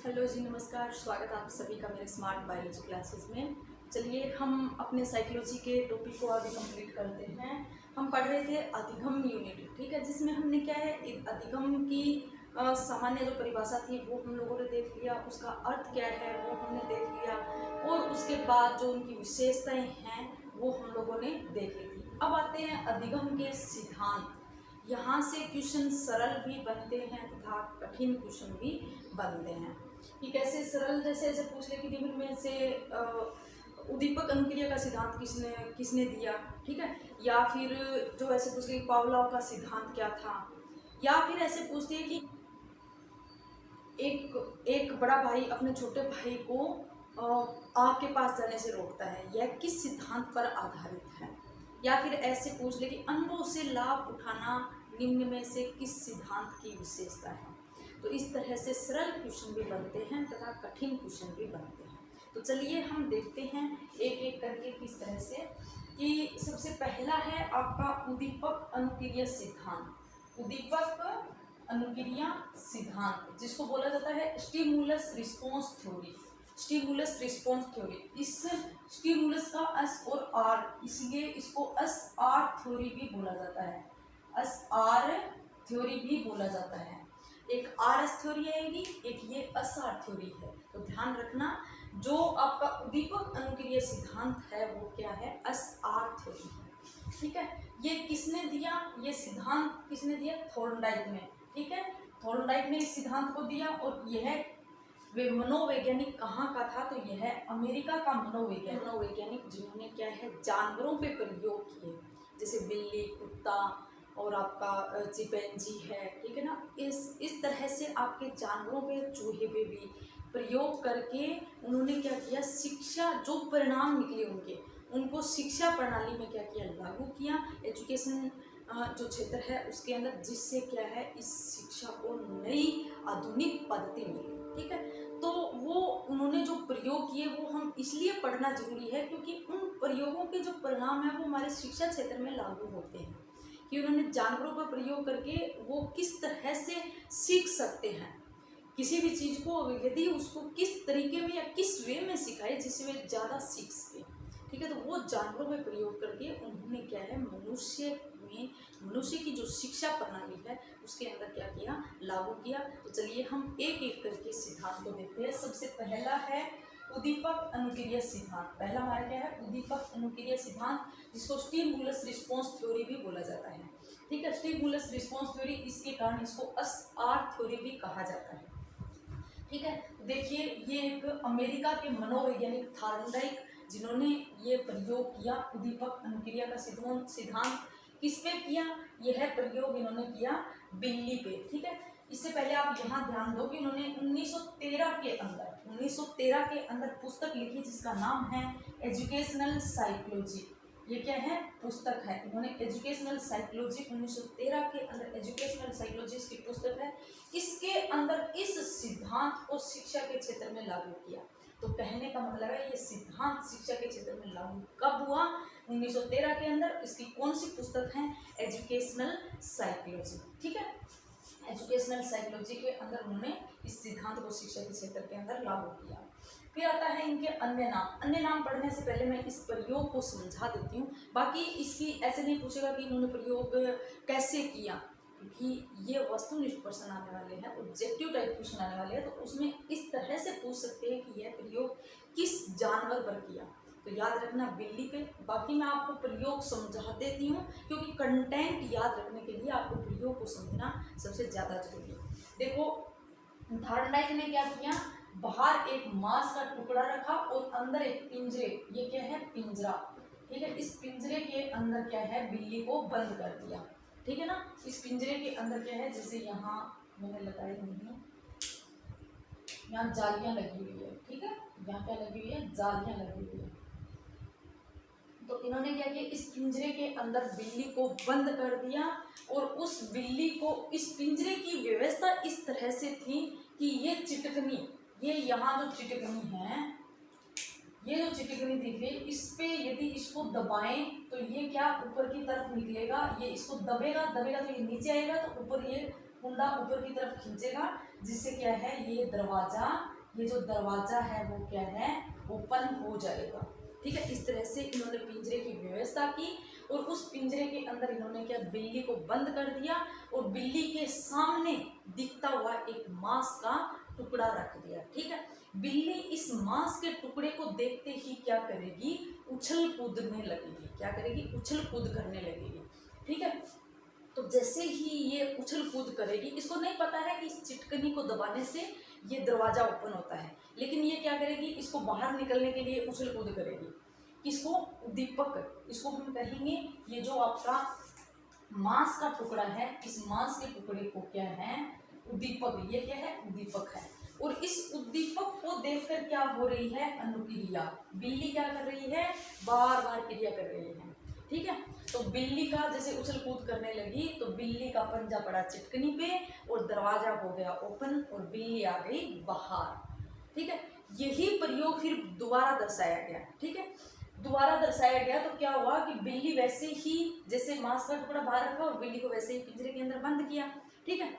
Hello जी, नमस्कार। स्वागत है आप सभी का मेरे स्मार्ट बायोलॉजी क्लासेस में। चलिए हम अपने साइकोलॉजी के टॉपिक को आगे कंप्लीट करते हैं। हम पढ़ रहे थे अधिगम यूनिट, ठीक है, जिसमें हमने क्या है अधिगम की सामान्य जो परिभाषा थी वो हम लोगों ने देख लिया, उसका अर्थ क्या है वो हमने देख लिया, और उसके बाद जो उनकी विशेषताएं हैं वो हम लोगों ने देख ली थी। अब आते हैं अधिगम के सिद्धांत। यहाँ से क्वेश्चन सरल भी बनते हैं तथा कठिन क्वेश्चन भी बनते हैं कि कैसे सरल जैसे ऐसे पूछ ले कि निम्न में से उद्दीपक अनुक्रिया का सिद्धांत किसने किसने दिया, ठीक है, या फिर जो ऐसे पूछ ले पावलोव का सिद्धांत क्या था, या फिर ऐसे पूछते हैं कि एक एक बड़ा भाई अपने छोटे भाई को आग के पास जाने से रोकता है, यह किस सिद्धांत पर आधारित है। या फिर ऐसे पूछ ले कि अनुभव से लाभ उठाना निम्न में से किस सिद्धांत की विशेषता है। तो इस तरह से सरल क्वेश्चन भी बनते हैं तथा कठिन क्वेश्चन भी बनते हैं। तो चलिए हम देखते हैं एक एक करके किस तरह से। कि सबसे पहला है आपका उद्दीपक अनुक्रिया सिद्धांत। उद्दीपक अनुक्रिया सिद्धांत जिसको बोला जाता है stimulus response theory. Stimulus response theory, इस स्टिमुलस का एस और आर, इसलिए इसको एस आर थ्योरी भी बोला जाता है। एस आर थ्योरी भी बोला जाता है। एक आर एस थ्योरी आएगी, एक ये एस आर थ्योरी है। तो ध्यान रखना, जो आपका उद्दीपक अनुक्रिया सिद्धांत है वो क्या है, एस आर थ्योरी है, ठीक है। ये किसने दिया, ये सिद्धांत किसने दिया, थॉर्नडाइक ने, ठीक है। थॉर्नडाइक ने इस सिद्धांत को दिया, और यह वे मनोवैज्ञानिक कहाँ का था, तो यह अमेरिका का मनोवैज्ञानिक जिन्होंने क्या है जानवरों पे प्रयोग किए, जैसे बिल्ली, कुत्ता और आपका चिंपैंजी है, ठीक है ना। इस तरह से आपके जानवरों पे, चूहे पे भी प्रयोग करके उन्होंने क्या किया, शिक्षा जो परिणाम निकले उनको शिक्षा प्रणाली में क्या किया, लागू किया, एजुकेशन जो क्षेत्र है उसके अंदर, जिससे क्या है इस शिक्षा को नई आधुनिक पद्धति मिली, ठीक है। तो वो उन्होंने जो प्रयोग किए वो हम इसलिए पढ़ना जरूरी है क्योंकि उन प्रयोगों के जो परिणाम है वो हमारे शिक्षा क्षेत्र में लागू होते हैं, कि उन्होंने जानवरों पर प्रयोग करके वो किस तरह से सीख सकते हैं किसी भी चीज़ को, यदि उसको किस तरीके में या किस वे में सिखाए जिससे वे ज़्यादा सीख सके, ठीक है। तो वो जानवरों में प्रयोग करके उन्होंने क्या है मनुष्य की जो शिक्षा प्रणाली है उसके अंदर क्या किया, लागू किया। तो चलिए हम एक एक करके सिद्धांत को देखते हैं। सबसे पहला है उद्दीपक अनुक्रिया सिद्धांत। पहला हमारा क्या है, उद्दीपक अनुक्रिया सिद्धांत, जिसको स्टिमुलस रिस्पॉन्स थ्योरी भी बोला जाता है, ठीक है। स्टिमुलस रिस्पॉन्स थ्योरी, इसके कारण इसको एस आर थ्योरी भी कहा जाता है, ठीक है। देखिए ये एक अमेरिका के मनोवैज्ञानिक थॉर्नडाइक जिन्होंने ये प्रयोग किया उद्दीपक अनुक्रिया का सिद्धांत किस पे किया, यह प्रयोग इन्होंने किया बिल्ली पे, ठीक है। इससे पहले आप यहाँ ध्यान दो कि उन्होंने 1913 के अंदर पुस्तक लिखी जिसका नाम है एजुकेशनल साइकोलॉजी। ये क्या है, पुस्तक है। इन्होंने एजुकेशनल साइकोलॉजी 1913 के अंदर एजुकेशनल साइकोलॉजी की पुस्तक है, इसके अंदर इस सिद्धांत को शिक्षा के क्षेत्र में लागू किया। तो कहने का मतलब है ये सिद्धांत शिक्षा के क्षेत्र में लागू कब हुआ, 1913 के अंदर। इसकी कौन सी पुस्तक है, एजुकेशनल साइकोलॉजी, ठीक है। एजुकेशनल साइकोलॉजी के अंदर उन्होंने इस सिद्धांत को शिक्षा के क्षेत्र के अंदर लागू किया। फिर आता है इनके अन्य नाम। अन्य नाम पढ़ने से पहले मैं इस प्रयोग को समझा देती हूँ। बाकी इसकी ऐसे नहीं पूछेगा कि इन्होंने प्रयोग कैसे किया, क्योंकि ये वस्तुनिष्ठ प्रश्न आने वाले हैं, ऑब्जेक्टिव टाइप क्वेश्चन आने वाले हैं, तो उसमें इस तरह से पूछ सकते हैं कि यह प्रयोग किस जानवर पर किया। तो याद रखना बिल्ली पे। बाकी मैं आपको प्रयोग समझा देती हूँ क्योंकि कंटेंट याद रखने के लिए आपको प्रयोग को समझना सबसे ज़्यादा जरूरी है। देखो थॉर्नडाइक ने क्या किया, बाहर एक मांस का टुकड़ा रखा और अंदर एक पिंजरे, ये क्या है, पिंजरा, ठीक है। इस पिंजरे के अंदर क्या है, बिल्ली को बंद कर दिया, ठीक है ना। इस पिंजरे के अंदर क्या है, जैसे यहाँ मैंने लगाई नहीं है, यहाँ जालियाँ लगी हुई है, ठीक है। यहाँ क्या लगी हुई है, जालियाँ लगी हुई है। तो इन्होंने क्या किया, इस पिंजरे के अंदर बिल्ली को बंद कर दिया, और उस बिल्ली को इस पिंजरे की व्यवस्था इस तरह से थी कि ये चिटकनी, ये यहाँ जो चिटकनी है, ये जो चिटकनी दिख रही है, इस पे यदि इसको दबाएं तो ये क्या ऊपर की तरफ निकलेगा, ये इसको दबेगा तो ये नीचे आएगा, तो ऊपर ये कुंडा ऊपर की तरफ खींचेगा, जिससे क्या है ये दरवाजा ये जो दरवाजा है वो क्या है, ओपन हो जाएगा। ठीक है, इस तरह से इन्होंने पिंजरे की व्यवस्था की और उस पिंजरे के अंदर इन्होंने क्या, बिल्ली को बंद कर दिया और बिल्ली के सामने दिखता हुआ एक मांस का टुकड़ा रख दिया। ठीक है, बिल्ली इस मांस के टुकड़े को देखते ही क्या करेगी, उछल कूदने लगेगी। क्या करेगी, उछल कूद करने लगेगी। ठीक है, तो जैसे ही ये उछल कूद करेगी, इसको नहीं पता है कि इस चिटकनी को दबाने से ये दरवाजा ओपन होता है, लेकिन ये क्या करेगी, इसको बाहर निकलने के लिए उछल कूद करेगी। इसको उद्दीपक, इसको हम कहेंगे, ये जो आपका मांस का टुकड़ा है, इस मांस के टुकड़े को क्या है, उद्दीपक, ये क्या है, उद्दीपक है। और इस उद्दीपक को देखकर क्या हो रही है, अनुक्रिया। बिल्ली क्या कर रही है, बार बार क्रिया कर रही है। ठीक है, तो बिल्ली का जैसे उछल कूद करने लगी तो बिल्ली का पंजा पड़ा चिटकनी पे और दरवाजा हो गया ओपन और बिल्ली आ गई बाहर। ठीक है, यही प्रयोग फिर दोबारा दर्शाया गया। ठीक है, दोबारा दर्शाया गया तो क्या हुआ कि बिल्ली वैसे ही जैसे मांस का टुकड़ा बाहर रखा और बिल्ली को वैसे ही पिंजरे के अंदर बंद किया। ठीक है,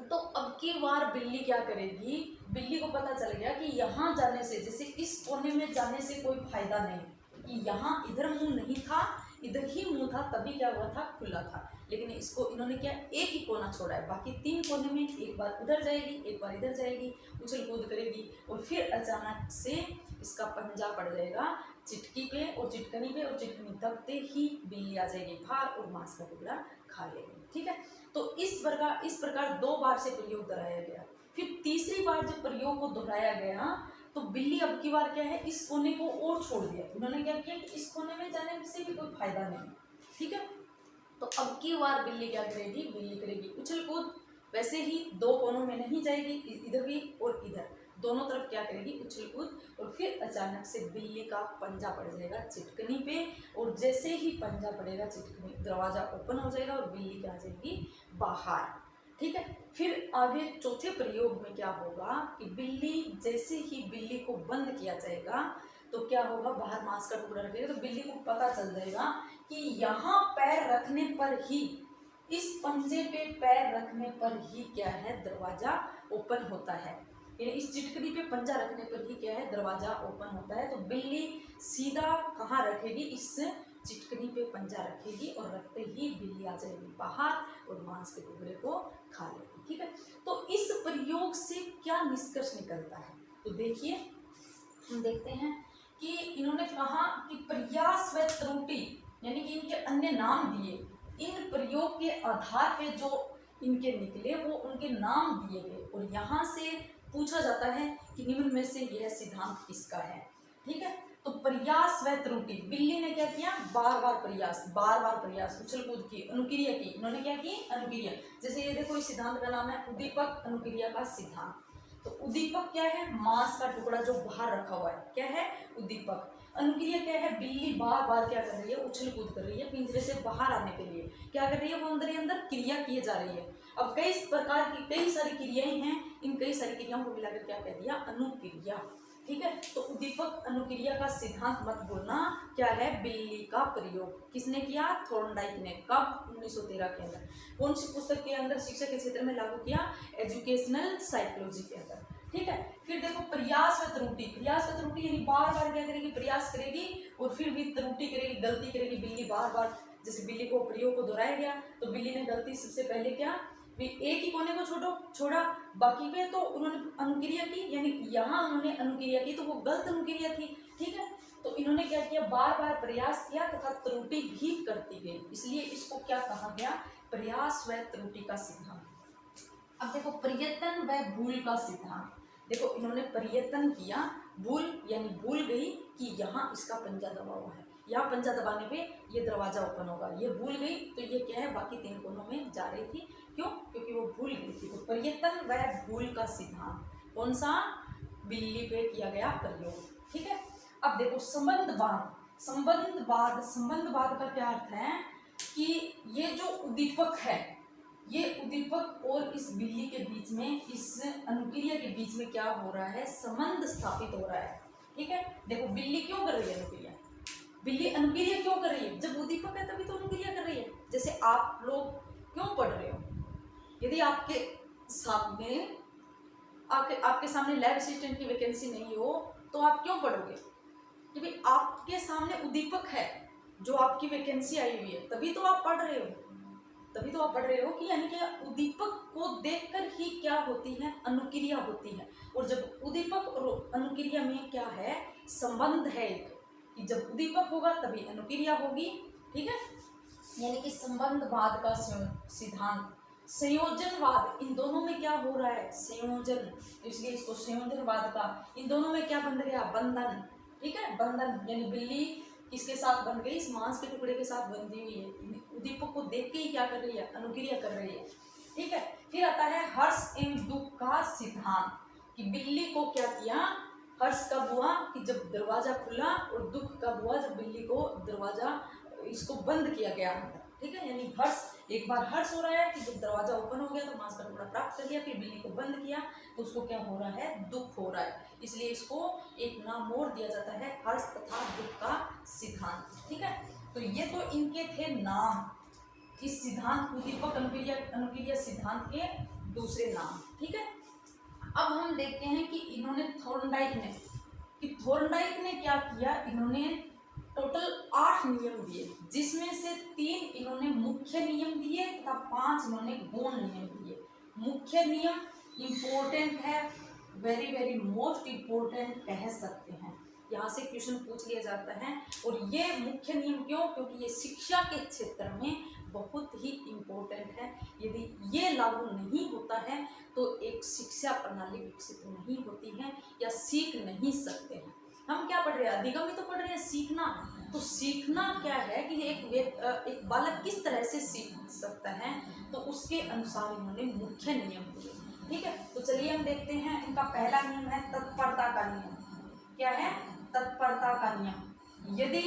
तो अब की बार बिल्ली क्या करेगी, बिल्ली को पता चल गया कि यहाँ जाने से, जैसे इस कोने में जाने से कोई फायदा नहीं, कि यहाँ इधर मुंह नहीं था, इधर ही मुंह था, तभी क्या हुआ था, खुला था। लेकिन इसको इन्होंने क्या, एक ही कोना छोड़ा है, बाकी 3 कोने में एक बार उधर जाएगी, एक बार इधर जाएगी, उछल कूद करेगी और फिर अचानक से इसका पंजा पड़ जाएगा चिटकी पे और चिटकनी पे, और चिटकनी दबते ही बिल्ली आ जाएगी बाहर और मांस का टुकड़ा खा लेगी। ठीक है, तो इस प्रकार 2 बार से प्रयोग दोहराया गया। फिर तीसरी बार जब प्रयोग को दोहराया गया तो बिल्ली अब की बार क्या है, इस कोने को और छोड़ दिया। उन्होंने क्या किया कि इस कोने में जाने से भी कोई फायदा नहीं। ठीक है, तो अब की बार बिल्ली क्या करेगी, बिल्ली करेगी उछल कूद, वैसे ही 2 कोनों में नहीं जाएगी, इधर भी और इधर, दोनों तरफ क्या करेगी, उछल कूद, और फिर अचानक से बिल्ली का पंजा पड़ जाएगा चिटकनी पे और जैसे ही पंजा पड़ेगा चिटकनी, दरवाजा ओपन हो जाएगा और बिल्ली क्या आ जाएगी बाहर। ठीक है, फिर आगे चौथे प्रयोग में क्या होगा कि बिल्ली, जैसे ही बिल्ली को बंद किया जाएगा तो क्या होगा, बाहर मांस का टुकड़ा रखेगा तो बिल्ली को पता चल जाएगा कि यहाँ पैर रखने पर ही, इस पंजे पे पैर रखने पर ही क्या है, दरवाजा ओपन होता है। यानी इस चिटकनी पे पंजा रखने पर ही क्या है, दरवाजा ओपन होता है। तो बिल्ली सीधा कहाँ रखेगी, इस चिटकनी पे पंजा रखेगी और रखते ही बिल्ली आ जाएगी बाहर और मांस के टुकड़े को खा लेगी। ठीक है, तो इस प्रयोग से क्या निष्कर्ष निकलता है, तो देखिए हम देखते हैं कि इन्होंने कहा कि प्रयास व त्रुटि, यानी कि इनके अन्य नाम दिए, इन प्रयोग के आधार पे जो इनके निकले वो उनके नाम दिए गए और यहाँ से पूछा जाता है कि निम्न में से यह सिद्धांत किसका है। ठीक है, तो प्रयास व त्रुटि, बिल्ली ने क्या किया, बार बार प्रयास, उछल कूद की, अनुक्रिया की। इन्होंने क्या की, अनुक्रिया। जैसे ये देखो, इस सिद्धांत का नाम है उद्दीपक अनुक्रिया का सिद्धांत। तो उद्दीपक क्या है, मांस का टुकड़ा जो बाहर रखा हुआ है, क्या है, उद्दीपक। अनुक्रिया क्या है, बिल्ली बार बार क्या कर रही है, उछल कूद कर रही है पिंजरे से बाहर आने के लिए, क्या कर रही है, वो अंदर ही अंदर क्रिया किए जा रही है। अब कई प्रकार की कई सारी क्रियाएं हैं, इन कई सारी क्रियाओं को मिलाकर क्या कह दिया, अनुक्रिया। ठीक है, तो उद्दीपक अनुक्रिया का सिद्धांत मत भूलना, क्या है, बिल्ली का प्रयोग किसने किया, थॉर्नडाइक ने, कब, 1913 के अंदर। कौन सी पुस्तक के अंदर, शिक्षा के क्षेत्र में लागू किया, एजुकेशनल साइकोलॉजी के अंदर। ठीक है, फिर देखो प्रयास व त्रुटि, यानी बार बार क्या करेगी, प्रयास करेगी और फिर भी त्रुटि करेगी, गलती करेगी बिल्ली बार बार। जैसे बिल्ली को प्रयोग को दोहराया गया तो बिल्ली ने गलती सबसे पहले क्या, एक ही कोने को छोड़ा, बाकी पे तो उन्होंने अनुक्रिया की, यानी यहाँ उन्होंने अनुक्रिया की तो वो गलत अनुक्रिया थी। ठीक है, तो इन्होंने क्या किया, बार बार प्रयास किया तथा त्रुटि भी करती गई, इसलिए इसको क्या कहा गया, प्रयास व त्रुटि का सिद्धांत। अब देखो प्रयत्न व भूल का सिद्धांत। देखो इन्होंने प्रयत्न किया, भूल यानी भूल गई कि यहाँ इसका पंजा दबा हुआ है, यहाँ पंजा दबाने पे ये दरवाजा ओपन होगा, ये भूल गई तो ये क्या है, बाकी 3 कोनों में जा रही थी, क्यों, क्योंकि वो भूल गई थी। तो प्रयत्न व भूल का सिद्धांत कौन सा, बिल्ली पे किया गया प्रयोग। ठीक है, अब देखो संबंधवाद का क्या अर्थ है कि ये जो उद्दीपक है, ये उद्दीपक और इस बिल्ली के बीच में, इस अनुक्रिया के बीच में क्या हो रहा है, संबंध स्थापित हो रहा है। ठीक है, देखो बिल्ली क्यों कर रही है अनुक्रिया, बिल्ली अनुक्रिया क्यों कर रही है, जब उद्दीपक है तभी तो अनुक्रिया कर रही है। जैसे आप लोग क्यों पढ़ रहे हो, यदि आपके सामने आपके आपके सामने लैब असिस्टेंट की वैकेंसी नहीं हो तो आप क्यों पढ़ोगे? कि भाई आपके सामने उद्दीपक है जो आपकी वैकेंसी आई हुई है, तभी तो आप पढ़ रहे हो, तभी तो आप पढ़ रहे हो कि यानी कि उद्दीपक को देखकर ही क्या होती है, अनुक्रिया होती है। और जब उद्दीपक और अनुक्रिया में क्या है, संबंध है एक, कि जब उद्दीपक होगा तभी अनुक्रिया होगी। ठीक है, यानी कि संबंधवाद का सिद्धांत, संयोजनवाद, इन दोनों में क्या हो रहा है, संयोजन, इसलिए इसको संयोजनवाद का, इन दोनों में क्या बंध गया, बंधन। ठीक है, बंधन यानी बिल्ली किसके साथ बंध गई, इस मांस के टुकड़े के साथ बंधी हुई है, उद्दीपक को देख के ही क्या कर रही है, अनुक्रिया कर रही है। ठीक है, फिर आता है हर्ष एवं दुख का सिद्धांत, कि बिल्ली को क्या किया, हर्ष कब हुआ कि जब दरवाजा खुला, और दुख कब हुआ जब बिल्ली को दरवाजा इसको बंद किया गया। ठीक है, यानी हर्ष, एक बार हर्ष हो रहा है कि जब दरवाजा ओपन हो गया तो मांस का टुकड़ा प्राप्त कर लिया, फिर बिल्ली को बंद किया तो उसको क्या हो रहा है, दुख हो रहा है, इसलिए इसको एक नाम और दिया जाता है, हर्ष तथा दुख का सिद्धांत। ठीक है, तो ये तो इनके थे नाम, इस सिद्धांत उद्दीपक अनुक्रिया सिद्धांत के दूसरे नाम। ठीक है, अब हम देखते हैं कि इन्होंने थॉर्नडाइक ने क्या किया, इन्होंने टोटल 8 नियम दिए, जिसमें से 3 इन्होंने मुख्य नियम दिए तथा 5 इन्होंने गौण नियम दिए। मुख्य नियम इम्पोर्टेंट है, वेरी वेरी मोस्ट इम्पोर्टेंट कह सकते हैं, यहाँ से क्वेश्चन पूछ लिया जाता है। और ये मुख्य नियम क्यों, क्योंकि ये शिक्षा के क्षेत्र में बहुत ही इम्पोर्टेंट है। यदि ये लागू नहीं होता है तो एक शिक्षा प्रणाली विकसित नहीं होती है या सीख नहीं सकते हैं। हम क्या पढ़ रहे हैं, अधिगम ही तो पढ़ रहे हैं, सीखना। तो सीखना क्या है कि एक बालक किस तरह से सीख सकता है, तो उसके अनुसार इन्होंने मुख्य नियम दिए। ठीक है, तो चलिए हम देखते हैं। इनका पहला नियम है तत्परता का नियम। क्या है, तत्परता का नियम। यदि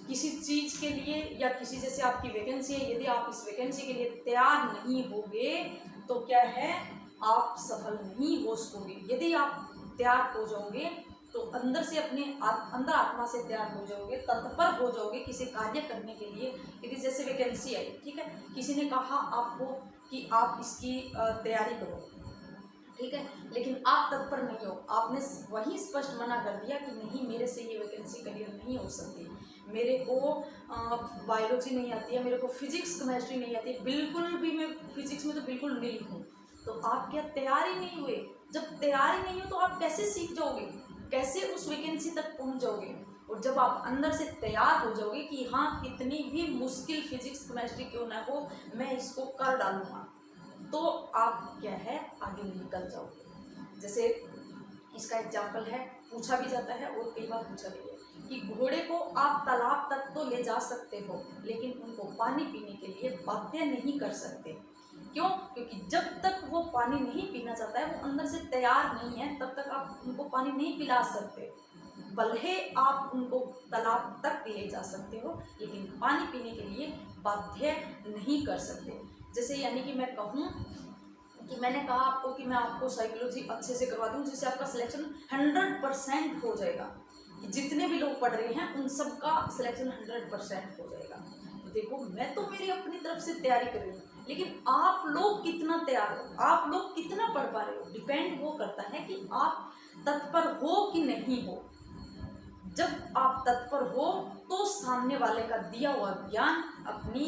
किसी चीज के लिए या किसी, जैसे आपकी वैकेंसी है, यदि आप इस वैकेंसी के लिए तैयार नहीं होगे तो क्या है, आप सफल नहीं हो सकोगे। यदि आप तैयार हो जाओगे तो अंदर से अपने अंदर आत्मा से तैयार हो जाओगे, तत्पर हो जाओगे किसी कार्य करने के लिए। यदि जैसे वैकेंसी आई, ठीक है, किसी ने कहा आपको कि आप इसकी तैयारी करो, ठीक है, लेकिन आप तत्पर नहीं हो, आपने वही स्पष्ट मना कर दिया कि नहीं, मेरे से ये वैकेंसी क्लियर नहीं हो सकती, मेरे को बायोलॉजी नहीं आती है, मेरे को फिजिक्स केमिस्ट्री नहीं आती है, बिल्कुल भी, मैं फिजिक्स में तो बिल्कुल नील हूँ। तो आप क्या तैयार ही नहीं हुए? जब तैयार ही नहीं हो तो आप कैसे सीख जाओगे, कैसे उस वैकेंसी तक पहुँच जाओगे? और जब आप अंदर से तैयार हो जाओगे कि हाँ, कितनी भी मुश्किल फिजिक्स केमिस्ट्री क्यों ना हो, मैं इसको कर डालूंगा, तो आप क्या है, आगे निकल जाओगे। जैसे इसका एग्जाम्पल है, पूछा भी जाता है और कई बार पूछा भी है कि घोड़े को आप तालाब तक तो ले जा सकते हो, लेकिन उनको पानी पीने के लिए बाध्य नहीं कर सकते। क्यों? क्योंकि जब तक वो पानी नहीं पीना चाहता है, वो अंदर से तैयार नहीं है, तब तक आप उनको पानी नहीं पिला सकते। भले आप उनको तालाब तक ले जा सकते हो, लेकिन पानी पीने के लिए बाध्य नहीं कर सकते। जैसे यानी कि मैं कहूँ कि मैंने कहा आपको कि मैं आपको साइकोलॉजी अच्छे से करवा दूँ, जिससे आपका सिलेक्शन 100% हो जाएगा, कि जितने भी लोग पढ़ रहे हैं उन सब का सिलेक्शन 100% हो जाएगा। तो देखो, मैं तो मेरी अपनी तरफ से तैयारी कर रही हूँ, लेकिन आप लोग कितना तैयार हो, आप लोग कितना पढ़ पा रहे हो, डिपेंड वो करता है कि आप तत्पर हो कि नहीं हो। जब आप तत्पर हो तो सामने वाले का दिया हुआ ज्ञान अपनी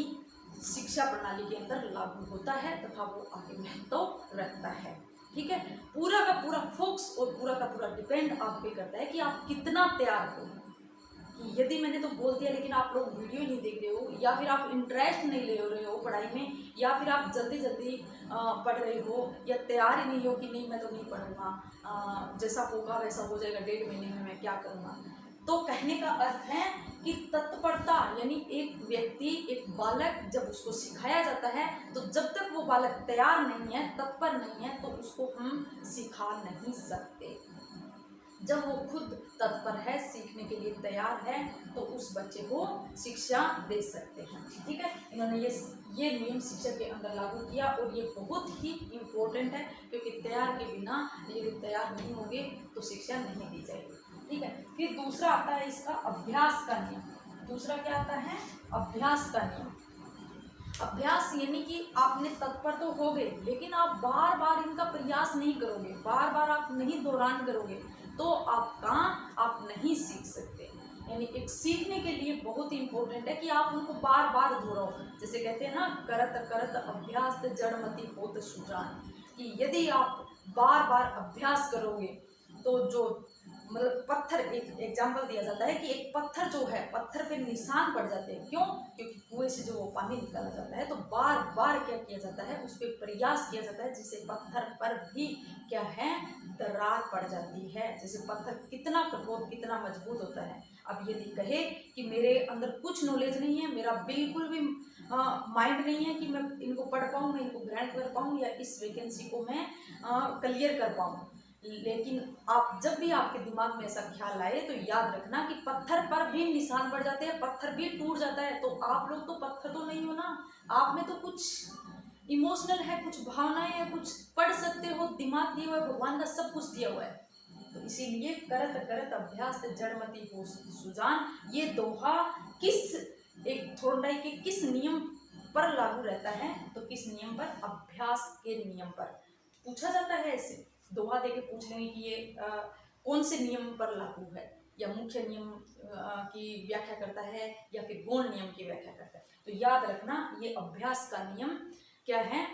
शिक्षा प्रणाली के अंदर लागू होता है तथा वो आगे महत्व रखता है। ठीक है, पूरा का पूरा फोकस और पूरा का पूरा डिपेंड आप पे करता है कि आप कितना तैयार हो। कि यदि मैंने तो बोल दिया लेकिन आप लोग वीडियो नहीं देख रहे हो, या फिर आप इंटरेस्ट नहीं ले रहे हो पढ़ाई में, या फिर आप जल्दी जल्दी पढ़ रहे हो, या तैयार ही नहीं हो कि नहीं मैं तो नहीं पढ़ूंगा, जैसा होगा वैसा हो जाएगा, 1.5 महीने में मैं क्या करूँगा। तो कहने का अर्थ है कि तत्परता, यानी एक व्यक्ति, एक बालक जब उसको सिखाया जाता है, तो जब तक वो बालक तैयार नहीं है, तत्पर नहीं है, तो उसको हम सिखा नहीं सकते। जब वो खुद तत्पर है, सीखने के लिए तैयार है, तो उस बच्चे को शिक्षा दे सकते हैं। ठीक है, इन्होंने ये नियम शिक्षा के अंदर लागू किया, और ये बहुत ही इम्पोर्टेंट है, क्योंकि तैयार के बिना यदि तैयार नहीं होंगे तो शिक्षा नहीं दी जाएगी। ठीक है, फिर दूसरा आता है इसका अभ्यास का नियम। दूसरा क्या आता है? अभ्यास का नियम। अभ्यास यानी कि आपने तत्पर तो हो गए, लेकिन आप बार बार इनका प्रयास नहीं करोगे, बार बार आप नहीं दोहरान करोगे, तो आप नहीं सीख सकते। यानी एक सीखने के लिए बहुत ही इंपॉर्टेंट है कि आप उनको बार बार दोहराओ। जैसे कहते हैं ना, करत करत अभ्यास जड़मति होत सुजान, कि यदि आप बार बार अभ्यास करोगे तो जो मतलब पत्थर, एक एग्जाम्पल दिया जाता है कि एक पत्थर जो है, पत्थर पे निशान पड़ जाते हैं। क्यों? क्योंकि कुएं से जो वो पानी निकाला जाता है तो बार बार क्या किया जाता है, उस पर प्रयास किया जाता है, जिससे पत्थर पर भी क्या है, दरार पड़ जाती है। जैसे पत्थर कितना कठोर, कितना मजबूत होता है। अब यदि कहे कि मेरे अंदर कुछ नॉलेज नहीं है, मेरा बिल्कुल भी माइंड नहीं है कि मैं इनको पढ़ पाऊँ, मैं इनको ग्रहण कर पाऊँ, या इस वैकेंसी को मैं क्लियर कर पाऊँ, लेकिन आप जब भी आपके दिमाग में ऐसा ख्याल आए तो याद रखना कि पत्थर पर भी निशान पड़ जाते हैं, पत्थर भी टूट जाता है। तो आप लोग तो पत्थर तो नहीं हो ना, आप में तो कुछ इमोशनल है, कुछ भावनाएं है, कुछ पढ़ सकते हो, दिमाग दिया हुआ है, भगवान का सब कुछ दिया हुआ है। तो इसीलिए करत करत अभ्यास जड़मति हो सुजान, ये दोहा किस एक थोरडाई के किस नियम पर लागू रहता है, तो किस नियम पर? अभ्यास के नियम पर। पूछा जाता है ऐसे, दोहा देके पूछ लेंगे कि ये कौन से नियम पर लागू है, या मुख्य नियम की व्याख्या करता है, या फिर गौण नियम की व्याख्या करता है। तो याद रखना, ये अभ्यास का नियम क्या है,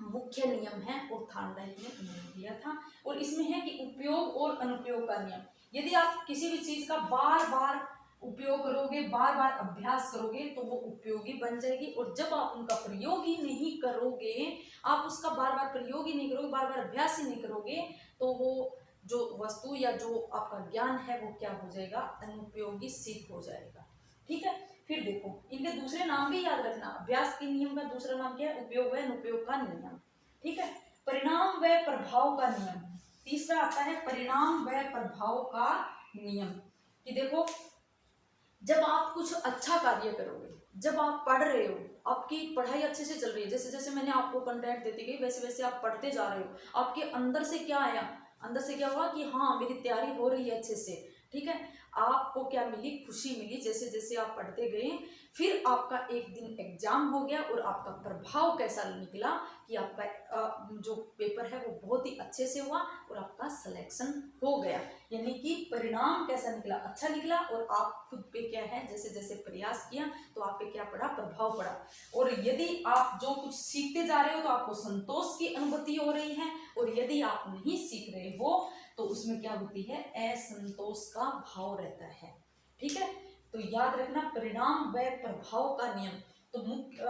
मुख्य नियम है, और थार्डडाइक ने नियम दिया था। और इसमें है कि उपयोग और अनुपयोग का नियम। यदि आप किसी भी चीज का बार बार उपयोग करोगे, बार बार अभ्यास करोगे, तो वो उपयोगी बन जाएगी। और जब आप उनका प्रयोग ही नहीं करोगे, आप उसका बार बार प्रयोग ही नहीं करोगे, बार बार अभ्यास ही नहीं करोगे, तो वो जो वस्तु या जो आपका ज्ञान है वो क्या हो जाएगा, अनुपयोगी सिद्ध हो जाएगा। ठीक है, फिर देखो इनके दूसरे नाम भी याद रखना। अभ्यास के नियम का दूसरा नाम क्या है? उपयोग व अनुपयोग का नियम। ठीक है, परिणाम व प्रभाव का नियम। तीसरा आता है परिणाम व प्रभाव का नियम, कि देखो जब आप कुछ अच्छा कार्य करोगे, जब आप पढ़ रहे हो, आपकी पढ़ाई अच्छे से चल रही है, जैसे जैसे मैंने आपको कंटेंट देती गई वैसे वैसे आप पढ़ते जा रहे हो, आपके अंदर से क्या आया, अंदर से क्या हुआ कि हाँ मेरी तैयारी हो रही है अच्छे से। ठीक है, आपको क्या मिली? खुशी मिली जैसे जैसे आप पढ़ते गए। फिर आपका एक दिन एग्जाम हो गया और आपका प्रभाव कैसा निकला कि आपका जो पेपर है वो बहुत ही अच्छे से हुआ और आपका सिलेक्शन हो गया। यानी कि परिणाम कैसा निकला? अच्छा निकला। और आप खुद पे क्या है, जैसे जैसे प्रयास किया तो आप पे क्या पड़ा? प्रभाव पड़ा। और यदि आप जो कुछ सीखते जा रहे हो तो आपको संतोष की अनुभूति हो रही है, और यदि आप नहीं सीख रहे हो तो उसमें क्या होती है? असंतोष का भाव रहता है। ठीक है, तो याद रखना परिणाम व प्रभाव का नियम। तो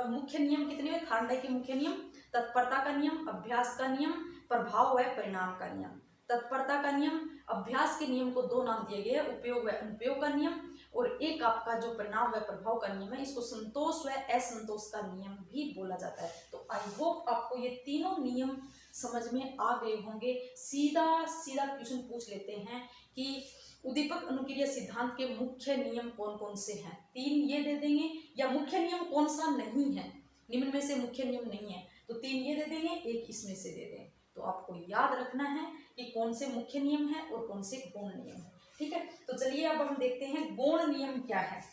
मुख्य नियम कितने हुए? थार्डडाइक के मुख्य नियम, तत्परता का नियम, अभ्यास का नियम, प्रभाव व परिणाम का नियम। तत्परता का नियम, अभ्यास के नियम को दो नाम दिए गए, उपयोग व अनुपयोग का नियम, और एक आपका जो परिणाम व प्रभाव का नियम है, इसको संतोष व असंतोष का नियम भी बोला जाता है। तो आई होप आपको ये तीनों नियम समझ में आ गए होंगे। सीधा सीधा क्वेश्चन पूछ लेते हैं कि उद्दीपक अनुक्रिया सिद्धांत के मुख्य नियम कौन कौन से हैं? 3 ये दे देंगे, या मुख्य नियम कौन सा नहीं है, निम्न में से मुख्य नियम नहीं है तो 3 ये दे देंगे, एक इसमें से दे दें। तो आपको याद रखना है कि कौन से मुख्य नियम है और कौन से गौण नियम है। ठीक है, तो चलिए अब हम देखते हैं गौण नियम क्या है।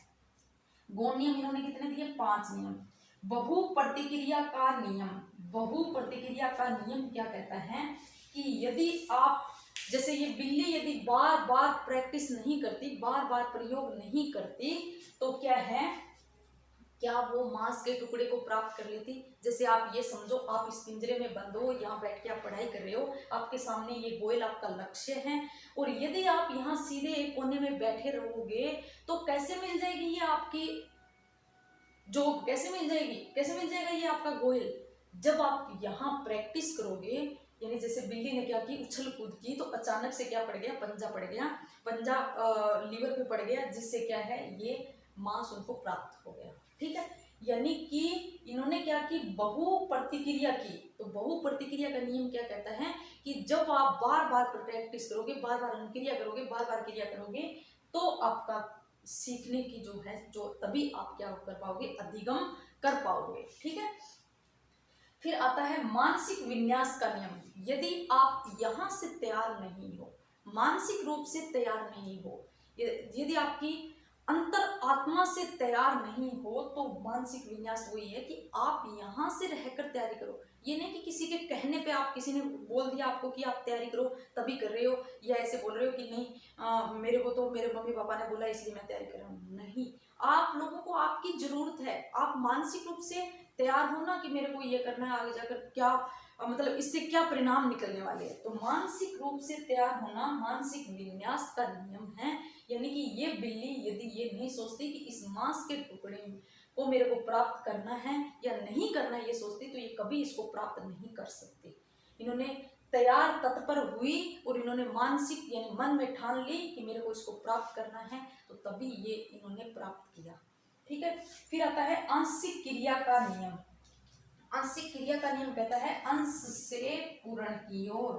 गौण नियम इन्होंने कितने दिए? 5 नियम। बहु प्रतिक्रिया का नियम। बहु प्रतिक्रिया का नियम क्या कहता है कि यदि आप, जैसे ये बिल्ली यदि बार बार प्रैक्टिस नहीं करती, बार बार प्रयोग नहीं करती, तो क्या है, क्या वो मांस के टुकड़े को प्राप्त कर लेती? जैसे आप ये समझो, आप इस पिंजरे में बंद हो, यहाँ बैठ के आप पढ़ाई कर रहे हो, आपके सामने ये गोयल आपका लक्ष्य है, और यदि आप यहाँ सीधे एक कोने में बैठे रहोगे तो कैसे मिल जाएगी ये आपकी जॉब? कैसे मिल जाएगी? कैसे मिल जाएगा ये आपका गोयल? जब आप यहाँ प्रैक्टिस करोगे, यानी जैसे बिल्ली ने क्या की, उछल कूद की, तो अचानक से क्या पड़ गया? पंजा पड़ गया, पंजा लीवर पे पड़ गया, जिससे क्या है, ये मांस उनको प्राप्त हो गया। ठीक है, यानी कि इन्होंने क्या की? बहु प्रतिक्रिया की। तो बहु प्रतिक्रिया का नियम क्या कहता है कि जब आप बार बार प्रैक्टिस करोगे, बार बार अनुक्रिया करोगे, बार बार क्रिया करोगे, तो आपका सीखने की जो है, जो तभी आप क्या कर पाओगे? अधिगम कर पाओगे। ठीक है, फिर आता है मानसिक विन्यास का नियम। यदि आप यहाँ से तैयार नहीं हो, मानसिक रूप से तैयार नहीं हो, यदि आपकी अंतर आत्मा से तैयार नहीं हो तो मानसिक विन्यास वही है कि आप यहाँ से रहकर तैयारी करो। ये नहीं कि किसी के कहने पे, आप किसी ने बोल दिया आपको कि आप तैयारी करो तभी कर रहे हो, या ऐसे बोल रहे हो कि नहीं मेरे को तो मेरे मम्मी पापा ने बोला इसलिए मैं तैयारी कर रहा हूँ। नहीं, आप लोगों को आपकी जरूरत है, आप मानसिक रूप से तैयार हो ना कि मेरे को ये करना है, आगे जाकर क्या मतलब इससे क्या परिणाम निकलने वाले हैं। तो मानसिक रूप से तैयार होना मानसिक विन्यास का नियम है। यानी कि ये बिल्ली यदि ये नहीं सोचती कि इस मांस के टुकड़े को मेरे को प्राप्त करना है या नहीं करना है, ये सोचती तो ये कभी इसको प्राप्त नहीं कर सकती। इन्होंने तैयार तत्पर हुई और इन्होंने मानसिक यानी मन में ठान ली कि मेरे को इसको प्राप्त करना है, तो तभी ये इन्होंने प्राप्त किया। ठीक है, फिर आता है आंशिक क्रिया का नियम। आंशिक क्रिया का नियम कहता है अंश से पूर्ण की ओर,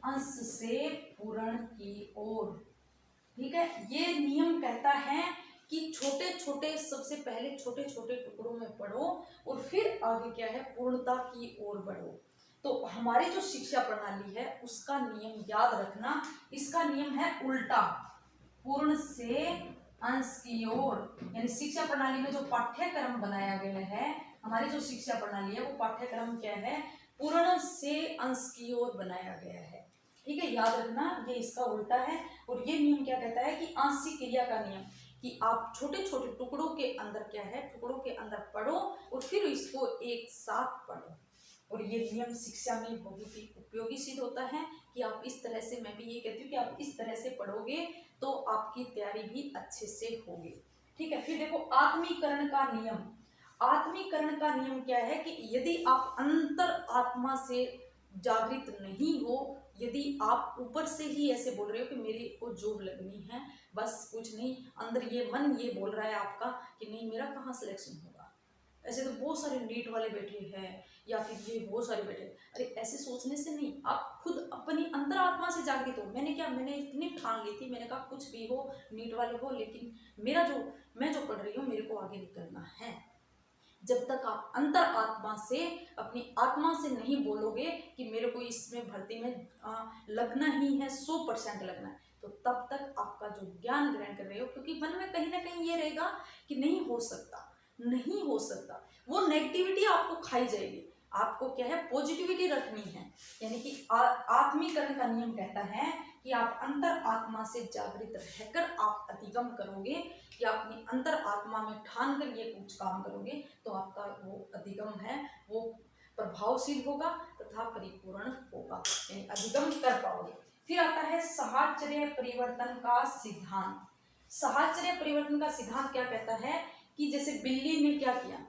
अंश से पूर्ण की ओर। ठीक है, ये नियम कहता है कि छोटे छोटे, सबसे पहले छोटे छोटे टुकड़ों में पढ़ो और फिर आगे क्या है, पूर्णता की ओर बढ़ो। तो हमारी जो शिक्षा प्रणाली है उसका नियम याद रखना, इसका नियम है उल्टा, पूर्ण से अंश की ओर। यानी शिक्षा प्रणाली में जो पाठ्यक्रम बनाया गया है, हमारी जो शिक्षा प्रणाली है वो पाठ्यक्रम क्या है, पूर्ण से अंश की ओर बनाया गया है। ठीक है, याद रखना ये इसका उल्टा है। और ये नियम क्या कहता है कि आंशिक क्रिया का नियम, कि आप छोटे छोटे टुकड़ों के अंदर क्या है, टुकड़ों के अंदर पढ़ो और फिर इसको एक साथ पढ़ो। और ये नियम शिक्षा में बहुत ही उपयोगी सिद्ध होता है कि आप इस तरह से, मैं भी ये कहती हूँ कि आप इस तरह से पढ़ोगे तो आपकी तैयारी भी अच्छे से होगी। ठीक है, फिर देखो आत्मीकरण का नियम। आत्मीकरण का नियम क्या है कि यदि आप अंतर आत्मा से जागृत नहीं हो, यदि आप ऊपर से ही ऐसे बोल रहे हो कि मेरे को जॉब लगनी है, बस कुछ नहीं, अंदर ये मन ये बोल रहा है आपका कि नहीं मेरा कहाँ सिलेक्शन होगा, ऐसे तो बहुत सारे नीट वाले बैठे हैं या फिर ये बहुत सारे बैठे। अरे ऐसे सोचने से नहीं, आप खुद अपनी अंतर आत्मा से जागृत हो। मैंने इतनी ठान ली थी, मैंने कहा कुछ भी हो, नीट वाले हो, लेकिन मेरा जो मैं जो पढ़ रही हूँ मेरे को आगे निकलना है। जब तक आप अंतर आत्मा से, अपनी आत्मा से नहीं बोलोगे कि मेरे को इसमें भर्ती में लगना ही है, 100% लगना है, तो तब तक आपका जो ज्ञान ग्रहण कर रहे हो, क्योंकि मन में कहीं ना कहीं ये रहेगा कि नहीं हो सकता, नहीं हो सकता, वो नेगेटिविटी आपको खाई जाएगी। आपको क्या है, पॉजिटिविटी रखनी है। यानी कि आत्मीकरण का नियम कहता है कि आप अंतर आत्मा से जागृत रहकर आप अधिगम करोगे, कि अपनी अंतर आत्मा में ठान कर ये कुछ काम करोगे तो आपका वो अधिगम है वो प्रभावशील होगा तथा परिपूर्ण होगा, यानी अधिगम कर पाओगे। फिर आता है साहचर्य परिवर्तन का सिद्धांत। साहचर्य परिवर्तन का सिद्धांत क्या कहता है कि जैसे बिल्ली ने क्या किया